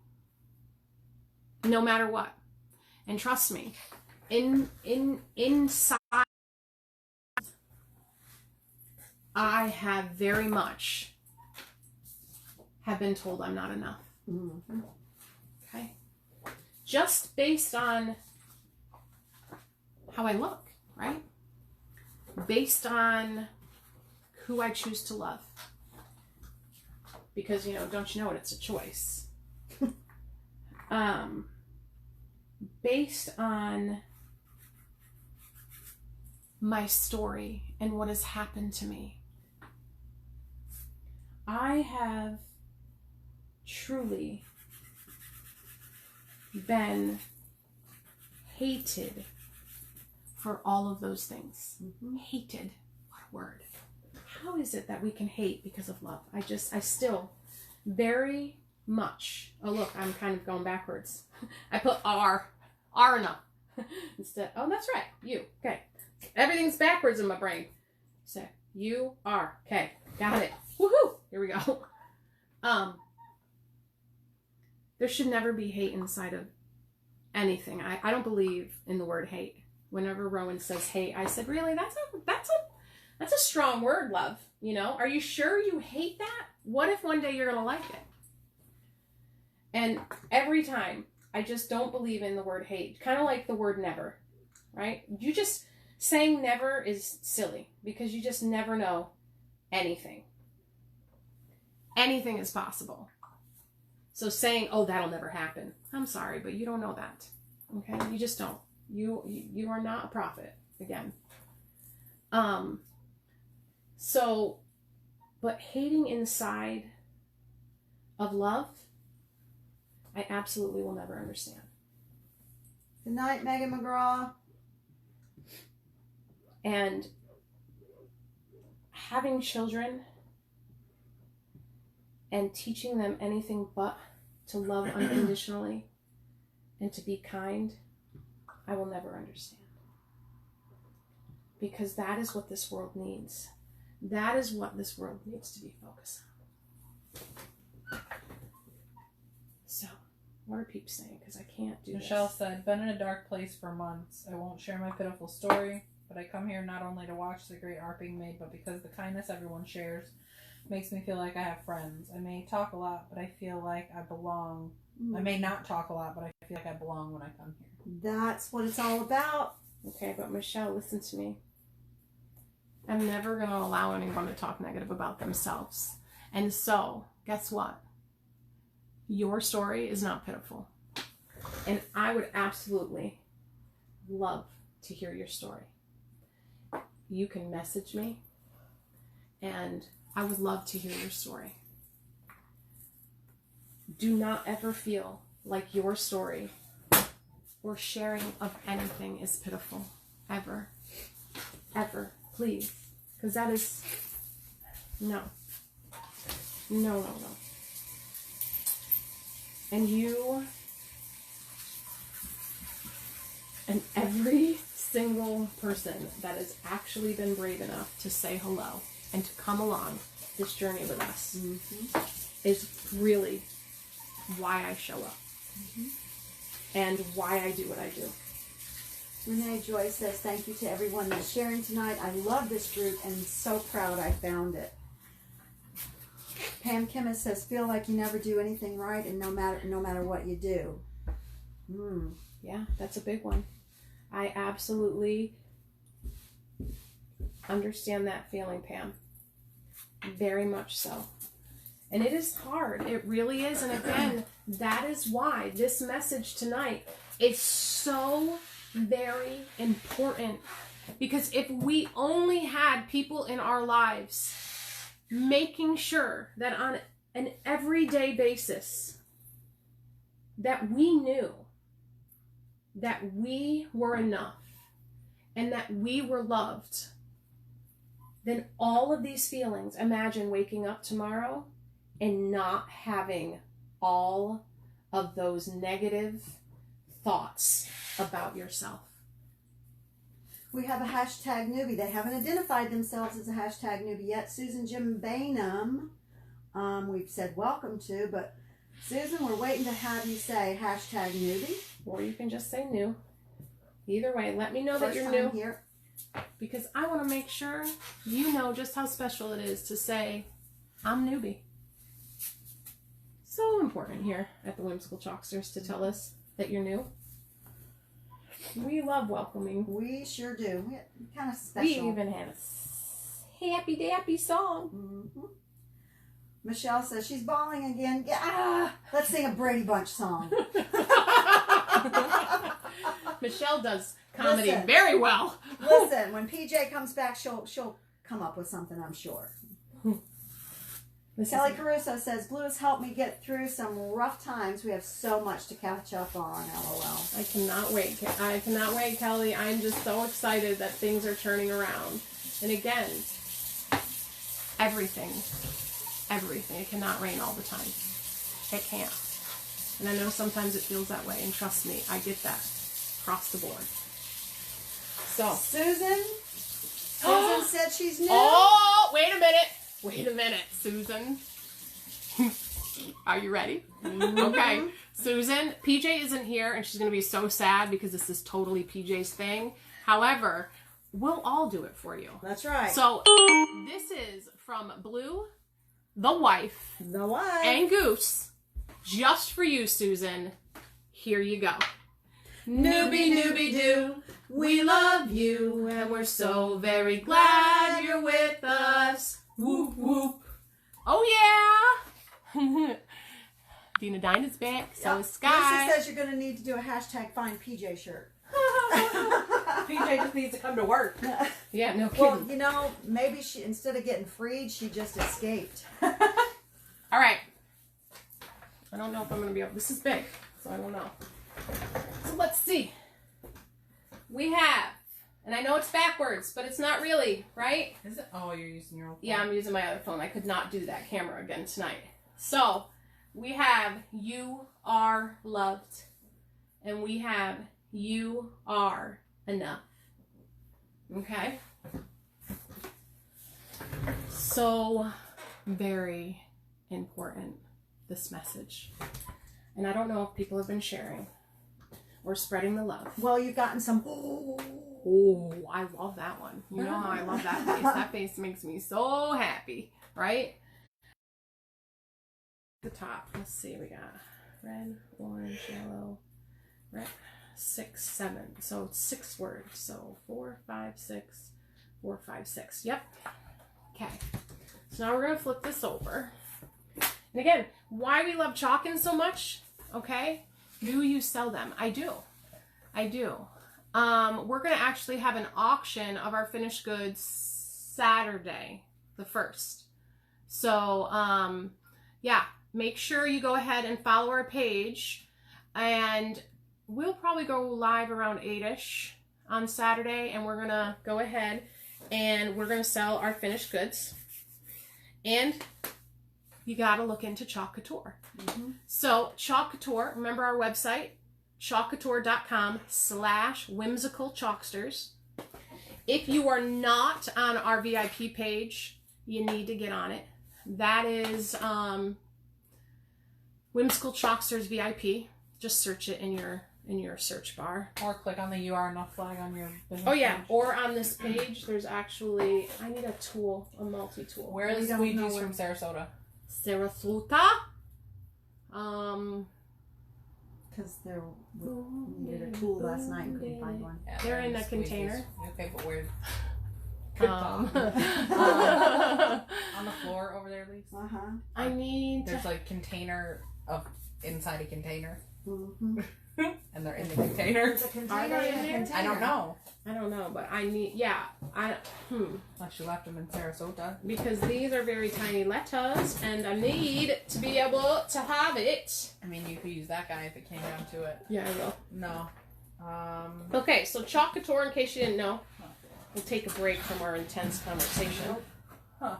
no matter what. And trust me, inside, I have very much have been told I'm not enough. Mm-hmm. Okay? Just based on how I look, right? Based on who I choose to love. Because, don't you know it? It's a choice. Based on my story and what has happened to me. I have truly been hated for all of those things. Mm-hmm. Hated. What a word. How is it that we can hate because of love? I still very much, oh look, I'm kind of going backwards. I put R enough. Instead, oh, that's right, you, okay. Everything's backwards in my brain. So, you are, okay, got it. Woohoo, here we go. There should never be hate inside of anything. I don't believe in the word hate. Whenever Rowan says hate, I said, really, that's a strong word, love. Are you sure you hate that? What if one day you're gonna like it? And every time, I just don't believe in the word hate. Kind of like the word never, right? Saying never is silly because you just never know anything. Anything is possible. So saying, oh, that'll never happen. I'm sorry, but you don't know that. Okay? You just don't. You are not a prophet, again. But hating inside of love, I absolutely will never understand. Good night, Megan McGraw. And having children and teaching them anything but to love unconditionally and to be kind, I will never understand. Because that is what this world needs. That is what this world needs to be focused on. So, what are peeps saying? Because I can't do Michelle this. said, been in a dark place for months. I won't share my pitiful story, but I come here not only to watch the great art being made, but because the kindness everyone shares makes me feel like I have friends. I may talk a lot, but I feel like I belong. I may not talk a lot, but I feel like I belong when I come here. That's what it's all about. Okay, but Michelle, listen to me. I'm never going to allow anyone to talk negative about themselves. And so, guess what? Your story is not pitiful. And I would absolutely love to hear your story. You can message me, and I would love to hear your story. Do not ever feel like your story or sharing of anything is pitiful. Ever. Ever. Please. Because that is... No. No. And you... And every single person that has actually been brave enough to say hello and to come along this journey with us is really why I show up. And why I do what I do. Renee Joy says, thank you to everyone that's sharing tonight. I love this group and so proud I found it. Pam Kimmis says, feel like you never do anything right and no matter what you do. Yeah, that's a big one. I absolutely understand that feeling, Pam. Very much so. And it is hard. It really is. And again, that is why this message tonight is so very important. Because if we only had people in our lives making sure that on an everyday basis that we knew that we were enough and that we were loved, then all of these feelings, imagine waking up tomorrow and not having all of those negative thoughts about yourself. We have a hashtag newbie. They haven't identified themselves as a hashtag newbie yet. Susan Jim Bainham, we've said welcome to, but Susan, we're waiting to have you say hashtag newbie. Or you can just say new. Either way, let me know that First you're time new. here. Because I want to make sure you know just how special it is to say, I'm newbie. So important here at the Whimsical Chalksters to tell us that you're new. We love welcoming. We sure do. We're kind of We special. even had a happy dappy song. Michelle says she's bawling again. Yeah, let's sing a Brady Bunch song. Michelle does comedy Listen. very well. Listen, when PJ comes back, she'll come up with something, I'm sure. Kelly Caruso says, Blue has helped me get through some rough times. We have so much to catch up on, LOL. I cannot wait. I cannot wait, Kelly. I'm just so excited that things are turning around. And again, everything. It cannot rain all the time. It can't. And I know sometimes it feels that way. And trust me, I get that across the board. So, Susan said she's new. oh, wait a minute, Susan. Are you ready? Okay. Susan, PJ isn't here, and she's going to be so sad because this is totally PJ's thing. However, we'll all do it for you. That's right. So, this is from Blue, the wife, The wife. and Goose. Just for you, Susan. Here you go. Newbie, newbie do, we love you, and we're so very glad you're with us. Whoop, whoop. Oh, yeah. Dina Dinah's back. So is Sky. Lucy says you're going to need to do a hashtag find PJ shirt. PJ just needs to come to work. Yeah, no kidding. Well, you know, maybe she, instead of getting freed, she just escaped. All right. I don't know if I'm going to be able... This is big, so I don't know. So let's see. We have... And I know it's backwards, but it's not really, right? Is it? Oh, you're using your own phone. Yeah, I'm using my other phone. I could not do that camera again tonight. So, we have You Are Loved. And we have You Are Enough. Okay? So very important, this message. And I don't know if people have been sharing or spreading the love. Well, you've gotten some. Oh, I love that one. You know how I love that face. That face makes me so happy, right? The top, let's see, we got red, orange, yellow, red, 6, 7. So it's 6 words. So 4, 5, 6, 4, 5, 6. Yep. Okay. So now we're going to flip this over. And again, why we love chalking so much, okay? Do you sell them? I do. I do. We're going to actually have an auction of our finished goods Saturday, the 1st. So, yeah, make sure you go ahead and follow our page. And we'll probably go live around 8-ish on Saturday. And we're going to go ahead and we're going to sell our finished goods. And you got to look into Chalk Couture. Mm-hmm. So Chalk Couture, remember our website, chalkcouture.com/whimsical chalksters. If you are not on our VIP page, you need to get on it. That is Whimsical Chalksters VIP. Just search it in your search bar. Or click on the You Are Enough flag on your business Oh yeah, page. or on this page, there's actually, I need a tool, a multi-tool. Where is Squeegee's from Sarasota? Sarasota. Because they needed a tool last night and couldn't find one. Yeah, They're in a Squeegee's. container. Okay, but where? On On the floor over there, Lisa? Uh-huh. I need There's like container of inside a container. Mm-hmm. And they're in the container. There's a container Are they in a in there? container. I don't know. I don't know, but I need, Unless you left them in Sarasota. because these are very tiny letters, and I need to be able to have it. I mean, you could use that guy if it came down to it. Yeah, I will. No. Okay, so Chalk Couture, in case you didn't know, we'll take a break from our intense conversation. Huh.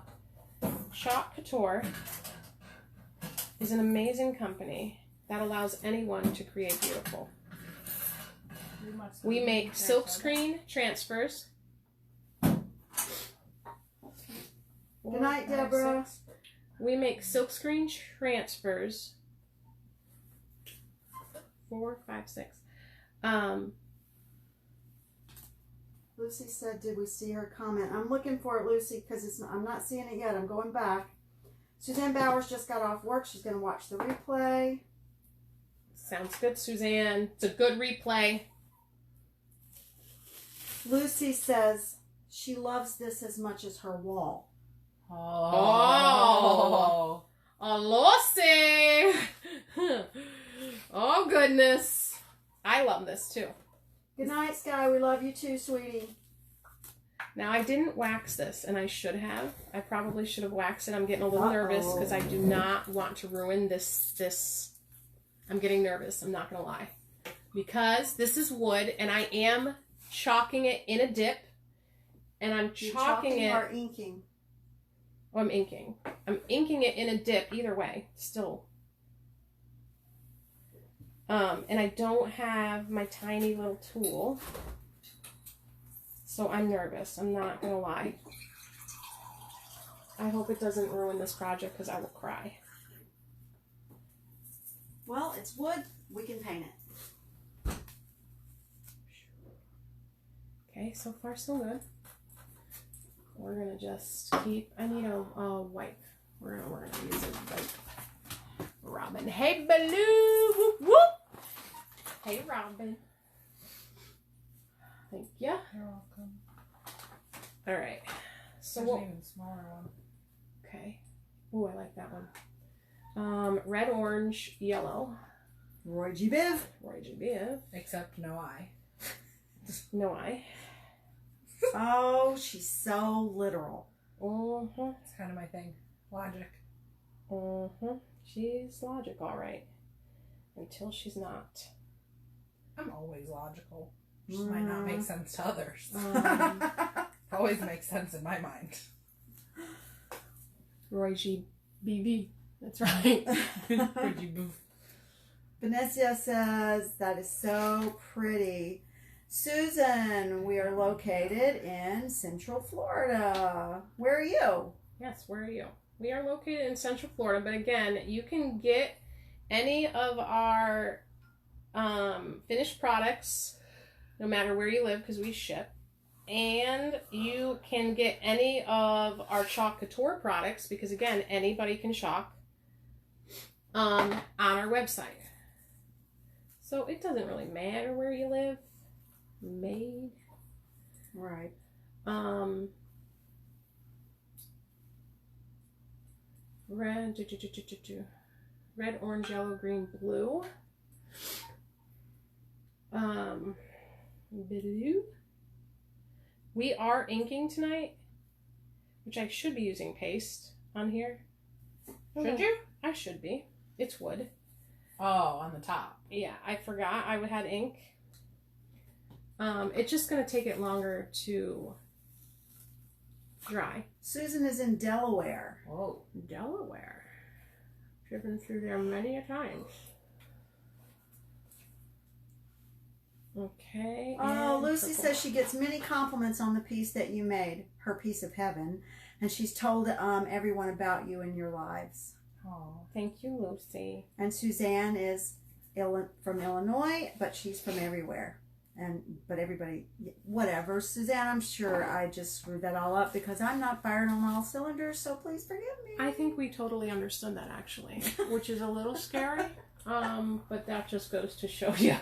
Chalk Couture is an amazing company that allows anyone to create beautiful. We make silkscreen transfers. Good night, Deborah. We make silkscreen transfers. 4, 5, 6. Lucy said, did we see her comment? I'm looking for it, Lucy, because I'm not seeing it yet. I'm going back. Suzanne Bowers just got off work. She's going to watch the replay. Sounds good, Suzanne. It's a good replay. Lucy says she loves this as much as her wall. Oh, Lucy! Oh, goodness. I love this, too. Good night, Sky. We love you too, sweetie. Now, I didn't wax this, and I should have. I probably should have waxed it. I'm getting a little nervous because I do not want to ruin this. I'm getting nervous. I'm not going to lie. Because this is wood, and I am chalking it in a dip. And I'm chalking it. Or inking? Oh, I'm inking. I'm inking it in a dip either way. Still. And I don't have my tiny little tool. So I'm nervous. I'm not going to lie. I hope it doesn't ruin this project because I will cry. Well, it's wood. We can paint it. Okay, so far so good. We're going to just keep... I need a wipe. We're gonna use a wipe. Robin. Hey, Baloo! Whoop, whoop! Hey, Robin. Thank you. You're welcome. All right. So There's an even smaller one. Okay. Ooh, I like that one. Red, orange, yellow. Roy G. Biv. Roy G. Biv. Except no eye. No eye. Oh, she's so literal. Uh-huh. It's kind of my thing. Logic. Uh-huh. She's logic, all right. Until she's not. I'm always logical. Just might not make sense to others. Always makes sense in my mind. Roy G. BB. That's right. Vanessa says, that is so pretty. Susan, we are located in Central Florida. Where are you? Yes, where are you? We are located in Central Florida, but again, you can get any of our finished products no matter where you live because we ship. And you can get any of our Chalk Couture products because, again, anybody can chalk on our website. So it doesn't really matter where you live. Made. Right. Red, orange, yellow, green, blue. Blue. We are inking tonight, which I should be using paste on here. Should you? I should be. It's wood. Oh, on the top. Yeah, I forgot I had ink. It's just going to take it longer to dry. Susan is in Delaware. Whoa. Delaware. Driven through there many a times. Okay. Oh, Lucy purple. says she gets many compliments on the piece that you made, her piece of heaven, and she's told everyone about you and your lives. Oh, thank you, Lucy. And Suzanne is from Illinois, but she's from everywhere. But everybody, whatever. Suzanne, I'm sure I just screwed that all up because I'm not firing on all cylinders, so please forgive me. I think we totally understood that, actually, which is a little scary, but that just goes to show you.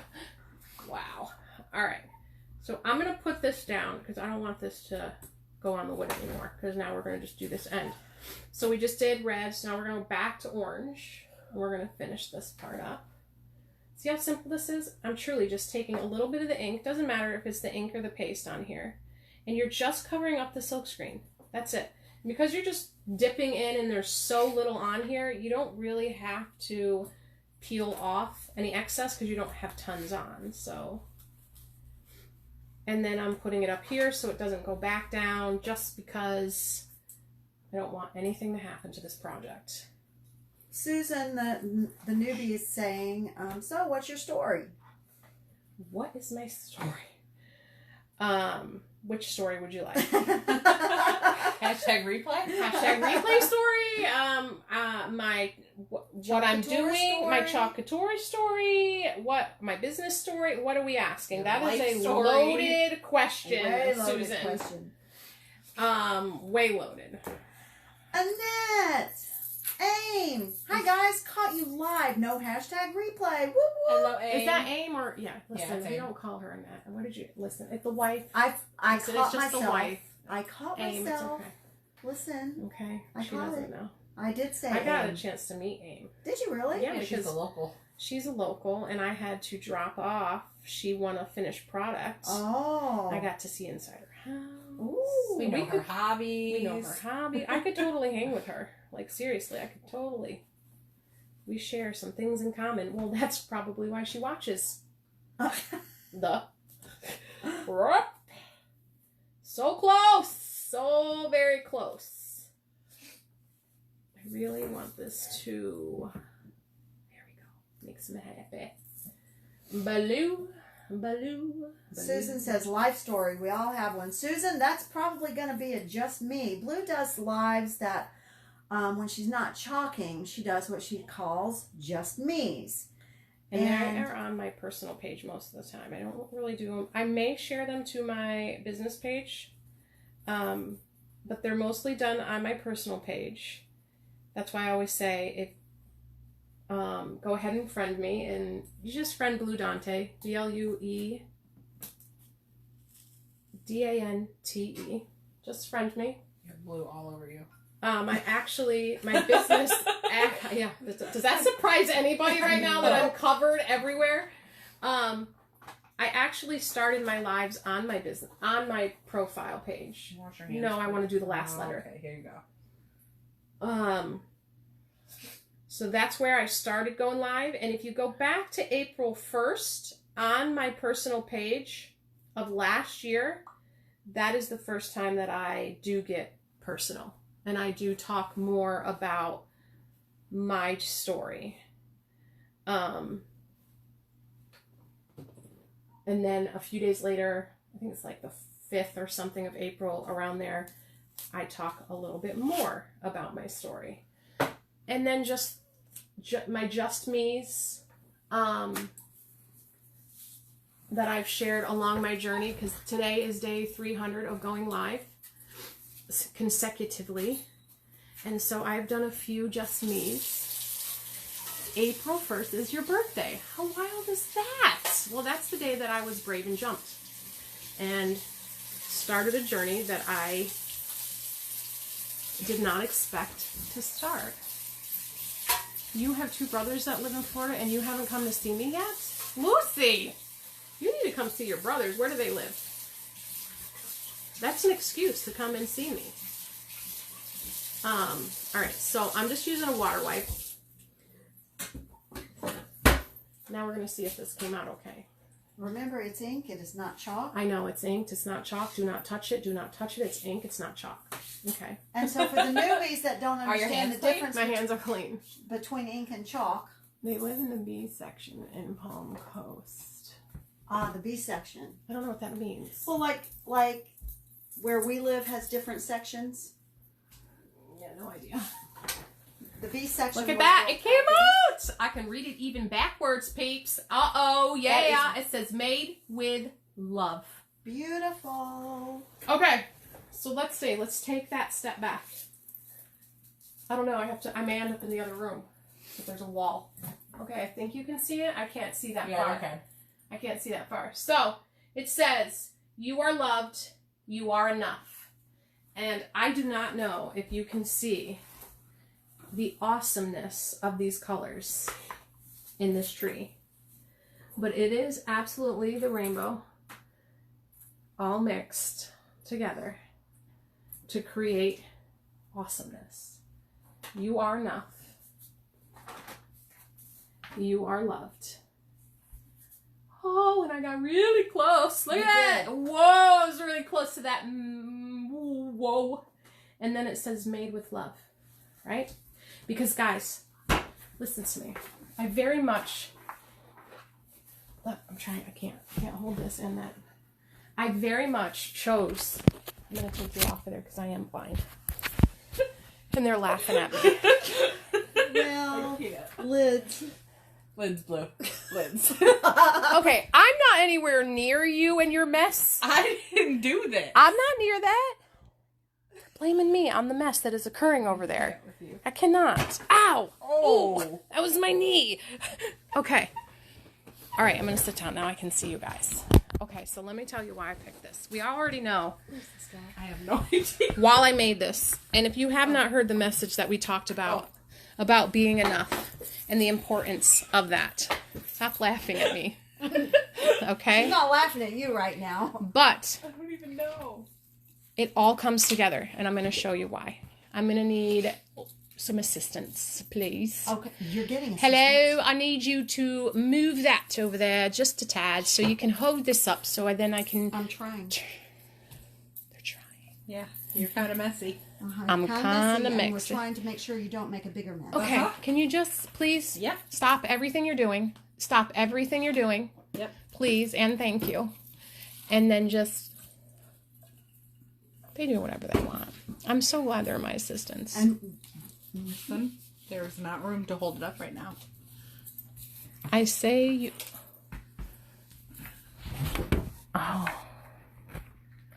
Wow. All right. So I'm going to put this down because I don't want this to go on the wood anymore because now we're going to just do this end. So we just did red, so now we're going to go back to orange. And we're going to finish this part up. See how simple this is? I'm truly just taking a little bit of the ink. Doesn't matter if it's the ink or the paste on here. And you're just covering up the silk screen. That's it. And because you're just dipping in and there's so little on here, you don't really have to peel off any excess because you don't have tons on. So, and then I'm putting it up here so it doesn't go back down just because I don't want anything to happen to this project. Susan, the newbie, is saying, so what's your story? What is my story? Which story would you like? Hashtag replay? Hashtag replay story. What I'm doing. Story. My Chalk Couture story. What my business story. What are we asking? Your That is life a story. loaded question, Way loaded Susan. question. Way loaded. Annette! AIM! Hi guys, caught you live. No hashtag replay. Woo woo! Hello, A. Is that AIM or yeah? Listen, it's we AIM. don't call her Annette. What did you listen? It's the wife. I Listen, caught it's just myself. the wife. I caught AIM. It's myself. okay. Listen, Okay. I She caught doesn't it. know. I did say I got AIM. a chance to meet AIM. Did you really? Yeah, Yeah, she's because a local. she's a local, and I had to drop off. She won a finished product. Oh. I got to see inside her house. Ooh. We know her hobbies. We know her hobby. I could totally hang with her. Like, seriously, I could totally. We share some things in common. Well, that's probably why she watches. So close. So very close. I really want this to. There we go. Makes me happy. Baloo. Baloo. Susan says, life story. We all have one. Susan, that's probably going to be a just me. Blue does lives that when she's not chalking, she does what she calls just me's. And they are on my personal page most of the time. I don't really do them. I may share them to my business page, but they're mostly done on my personal page. That's why I always say, if go ahead and friend me, and you just friend Blue Dante, BlueDante. Just friend me. You're blue all over you. My business, yeah. Does that surprise anybody right now that I'm covered everywhere? I actually started my lives on my business, on my profile page. Wash your hands. No, I want to do the last letter. Okay, here you go. So that's where I started going live. And if you go back to April 1st on my personal page of last year, that is the first time that I do get personal. And I do talk more about my story. And then a few days later, I think it's like the 5th or something of April, around there, I talk a little bit more about my story. And then just my Just Me's that I've shared along my journey, because today is day 300 of going live consecutively. And so I've done a few Just Me's. April 1st is your birthday. How wild is that? Well, that's the day that I was brave and jumped and started a journey that I did not expect to start. You have 2 brothers that live in Florida and you haven't come to see me yet? Lucy, you need to come see your brothers. Where do they live? That's an excuse to come and see me. All right, so I'm just using a water wipe. Now we're going to see if this came out okay. Remember, it's ink. It is not chalk. I know, it's inked. It's not chalk. Do not touch it. Do not touch it. It's ink. It's not chalk. Okay. And so for the newbies that don't Are your understand hands the difference My hands are clean. between ink and chalk, They live in the B section in Palm Coast. the B section. I don't know what that means. Well, like where we live has different sections. Yeah, no idea. The B section. Look at was that. what- It came out. I can read it even backwards, peeps. Uh-oh. Yeah. It says made with love. Beautiful. Okay. So let's see. Let's take that step back. I don't know. I may end up in the other room. But there's a wall. Okay. I think you can see it. I can't see that far. Okay. I can't see that far. So it says, you are loved. You are enough. And I do not know if you can see the awesomeness of these colors in this tree. But it is absolutely the rainbow all mixed together to create awesomeness. You are enough. You are loved. Oh, and I got really close. Look at that. Whoa, I was really close to that. Whoa. And then it says made with love, right? Because guys, listen to me. I very much, look, I can't hold this and that. I very much chose, I'm going to take you off of there because I am blind. And they're laughing at me. Well, lids. Lids blue. Lids. Okay, I'm not anywhere near you and your mess. I didn't do this. I'm not near that. They're blaming me on the mess that is occurring over there. I cannot. Ow! Oh. Ooh, that was my knee. Okay. All right, I'm going to sit down now. I can see you guys. Okay, so let me tell you why I picked this. We already know I have no idea. while I made this. And if you have not heard the message that we talked about being enough and the importance of that, stop laughing at me. Okay? I'm not laughing at you right now. But I don't even know. it all comes together, and I'm going to show you why. I'm going to need some assistance, please. Okay, you're getting Hello, I need you to move that over there just a tad so you can hold this up so then I can... I'm trying. They're trying. Yeah, you're kind of messy. I'm kinda and we're mixed. trying to make sure you don't make a bigger mess. Okay, can you just please Yep. stop everything you're doing? Stop everything you're doing. Yep. Please and thank you. And then just... They do whatever they want. I'm so glad they're my assistants. And Listen, there's not room to hold it up right now. I say you... Oh.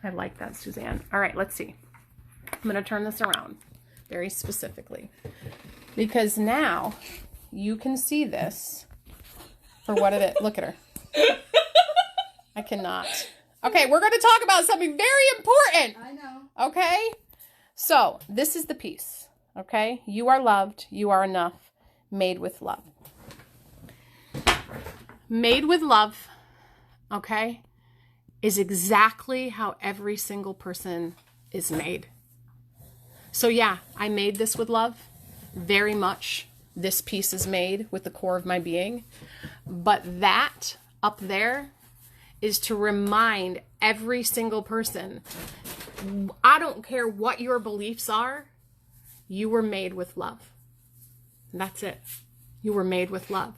I like that, Suzanne. All right, let's see. I'm going to turn this around very specifically. Because now you can see this for what it is. Look at her. I cannot. Okay, we're going to talk about something very important. I know. Okay? So, this is the piece. Okay? You are loved. You are enough. Made with love. Made with love, okay, is exactly how every single person is made. So yeah, I made this with love. Very much this piece is made with the core of my being. But that up there is to remind every single person, I don't care what your beliefs are, you were made with love. That's it. You were made with love.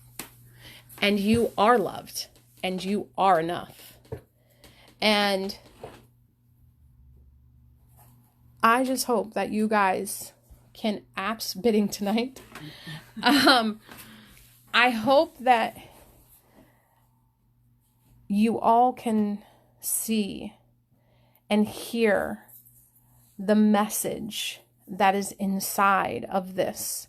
And you are loved. and you are enough. And I just hope that you guys can apps bidding tonight. I hope that you all can see and hear the message that is inside of this,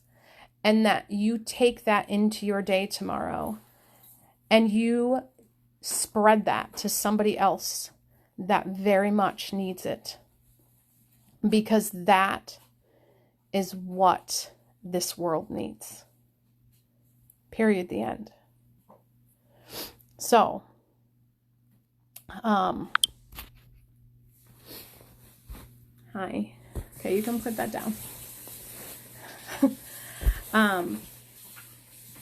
and that you take that into your day tomorrow and you spread that to somebody else that very much needs it, because that is what this world needs. Period. The end. So, hi. Okay, you can put that down.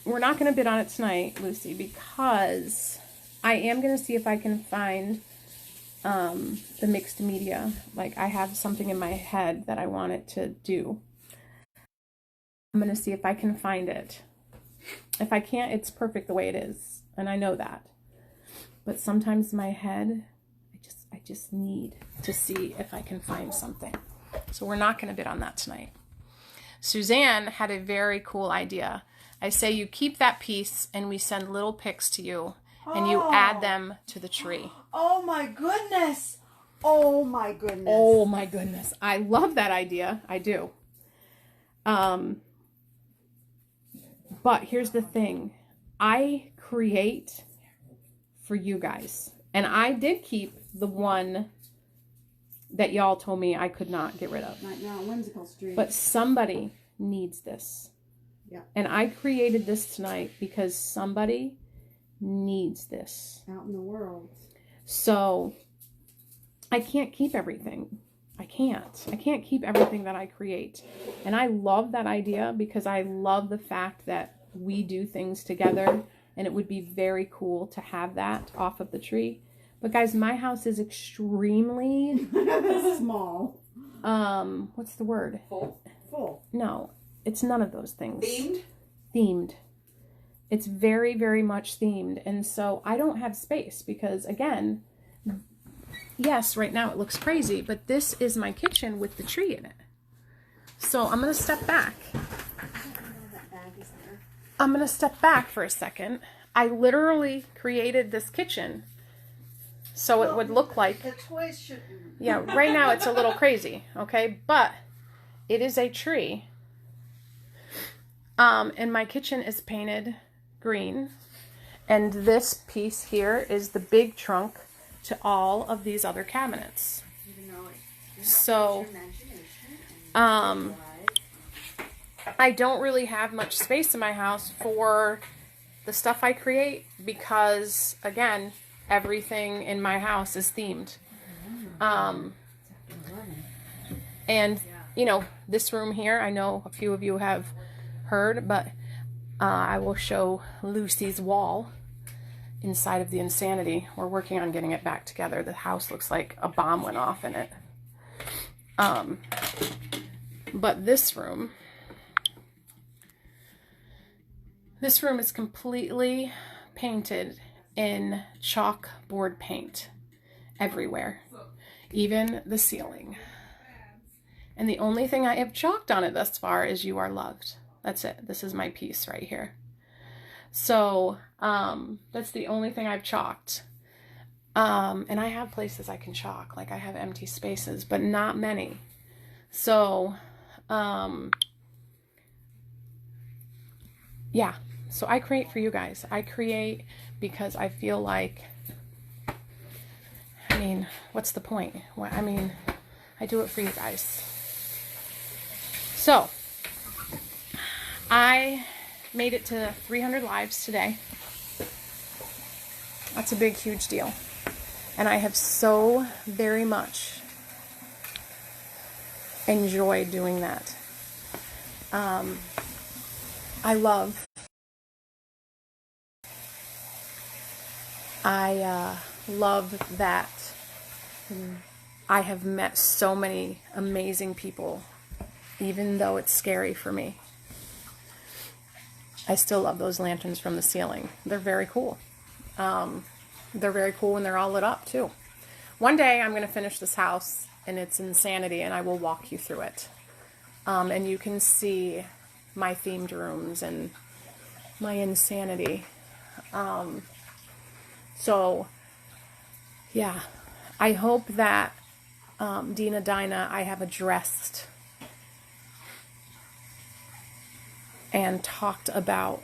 We're not going to bid on it tonight, Lucy, because I am going to see if I can find the mixed media. Like, I have something in my head that I want it to do. I'm going to see if I can find it. If I can't, it's perfect the way it is, and I know that. But sometimes in my head, I just need to see if I can find something. So we're not going to bid on that tonight. Suzanne had a very cool idea. I say you keep that piece and we send little pics to you and you add them to the tree. Oh my goodness. Oh my goodness. Oh my goodness. I love that idea. I do. But here's the thing. I create for you guys. And I did keep the one that y'all told me I could not get rid of. Right now, Whimsical Street. But somebody needs this. Yeah. And I created this tonight because somebody needs this. Out in the world. So I can't keep everything. I can't keep everything that I create. And I love that idea because I love the fact that we do things together, and it would be very cool to have that off of the tree. But guys, my house is extremely small. What's the word? Full. No, it's none of those things. Themed? It's very, very much themed. And so I don't have space because, again, yes, right now it looks crazy, but this is my kitchen with the tree in it. So I'm going to step back. I'm going to step back for a second. I literally created this kitchen so it would look like... The toys should... Yeah, right now it's a little crazy, okay? But it is a tree. And my kitchen is painted green. And this piece here is the big trunk to all of these other cabinets. So, I don't really have much space in my house for the stuff I create because, again, everything in my house is themed. And, you know, this room here, I know a few of you have heard, but I will show Lucy's wall inside of the Insanity. We're working on getting it back together. The house looks like a bomb went off in it. But this room is completely painted in chalkboard paint everywhere, even the ceiling. And the only thing I have chalked on it thus far is "You Are Loved." That's it. This is my piece right here. So that's the only thing I've chalked. And I have places I can chalk, like I have empty spaces, but not many. So yeah, so I create for you guys. I create because I feel like, I mean, what's the point? I mean, I do it for you guys. So I made it to 300 lives today. That's a big, huge deal. And I have so very much enjoyed doing that. I love that I have met so many amazing people, even though it's scary for me. I still love those lanterns from the ceiling. They're very cool. They're very cool when they're all lit up too. One day I'm going to finish this house and it's insanity, and I will walk you through it. And you can see my themed rooms and my insanity. So, yeah, I hope that Dina Dinah, I have addressed and talked about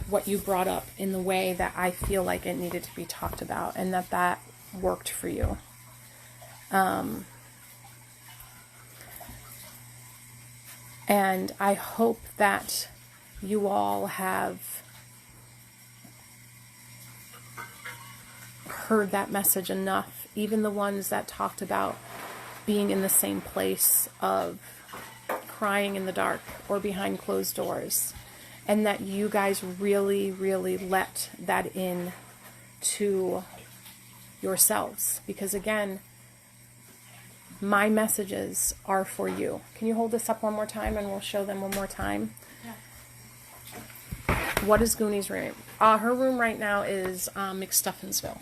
what you brought up in the way that I feel like it needed to be talked about, and that worked for you. And I hope that you all have heard that message enough, even the ones that talked about being in the same place of crying in the dark or behind closed doors, and that you guys really, really let that in to yourselves. Because again, my messages are for you. Can you hold this up one more time and we'll show them one more time? Yeah. What is Gooni's room? Her room right now is McStuffinsville.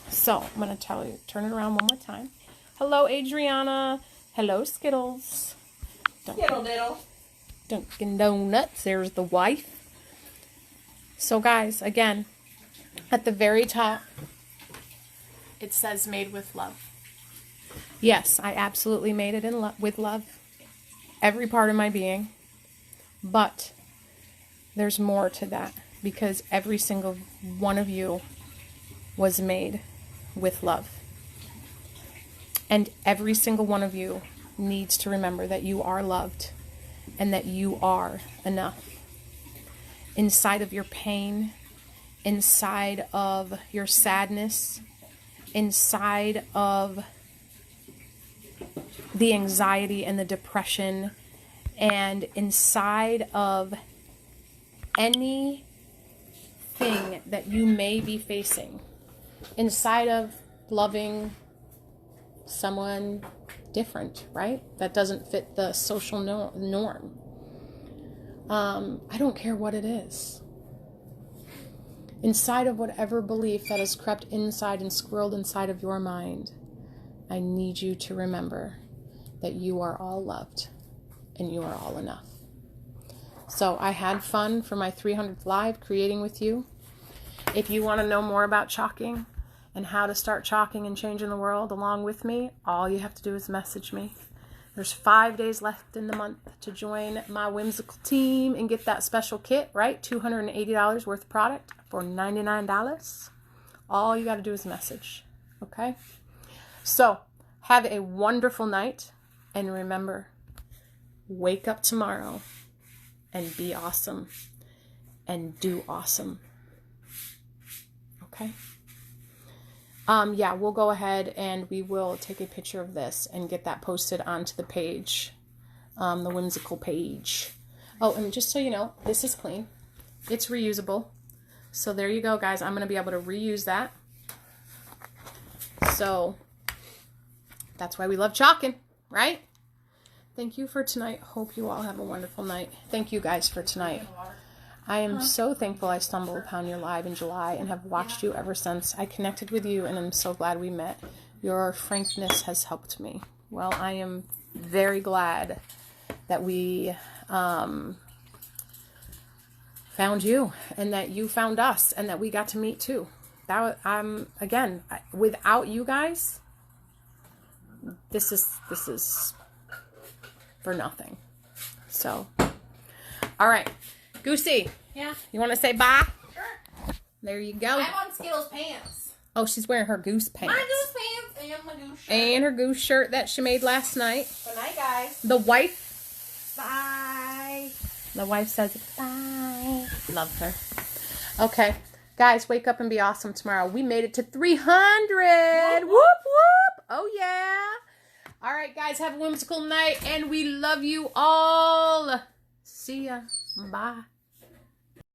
So I'm going to tell you, turn it around one more time. Hello, Adriana. Hello, Skittles. Skittle diddle. Dunkin' Donuts. There's the wife. So guys, again, at the very top, it says made with love. Yes, I absolutely made it with love. Every part of my being. But there's more to that, because every single one of you was made with love. And every single one of you needs to remember that you are loved and that you are enough. Inside of your pain, inside of your sadness, inside of the anxiety and the depression, and inside of anything that you may be facing, inside of loving someone different, right? That doesn't fit the social norm. I don't care what it is. Inside of whatever belief that has crept inside and squirreled inside of your mind, I need you to remember that you are all loved and you are all enough. So I had fun for my 300th live creating with you. If you want to know more about chalking and how to start chalking and changing the world along with me, all you have to do is message me. There's 5 days left in the month to join my whimsical team and get that special kit, right? $280 worth of product for $99. All you got to do is message, okay? So have a wonderful night, and remember, wake up tomorrow and be awesome and do awesome, okay? Yeah, we'll go ahead and we will take a picture of this and get that posted onto the page, the whimsical page. Oh, and just so you know, this is clean. It's reusable. So there you go, guys. I'm going to be able to reuse that. So that's why we love chalking, right? Thank you for tonight. Hope you all have a wonderful night. Thank you guys for tonight. I am so thankful I stumbled upon your live in July and have watched you ever since. I connected with you and I'm so glad we met. Your frankness has helped me. Well, I am very glad that we found you and that you found us and that we got to meet too. Again, without you guys, this is for nothing. So, all right. Goosey. Yeah. You want to say bye? Sure. There you go. I'm on Skittles pants. Oh, she's wearing her goose pants. My goose pants and my goose shirt. And her goose shirt that she made last night. Good night, guys. The wife. Bye. The wife says bye. Love her. Okay. Guys, wake up and be awesome tomorrow. We made it to 300. Whoop, whoop. Oh, yeah. All right, guys. Have a whimsical night. And we love you all. See ya. Bye.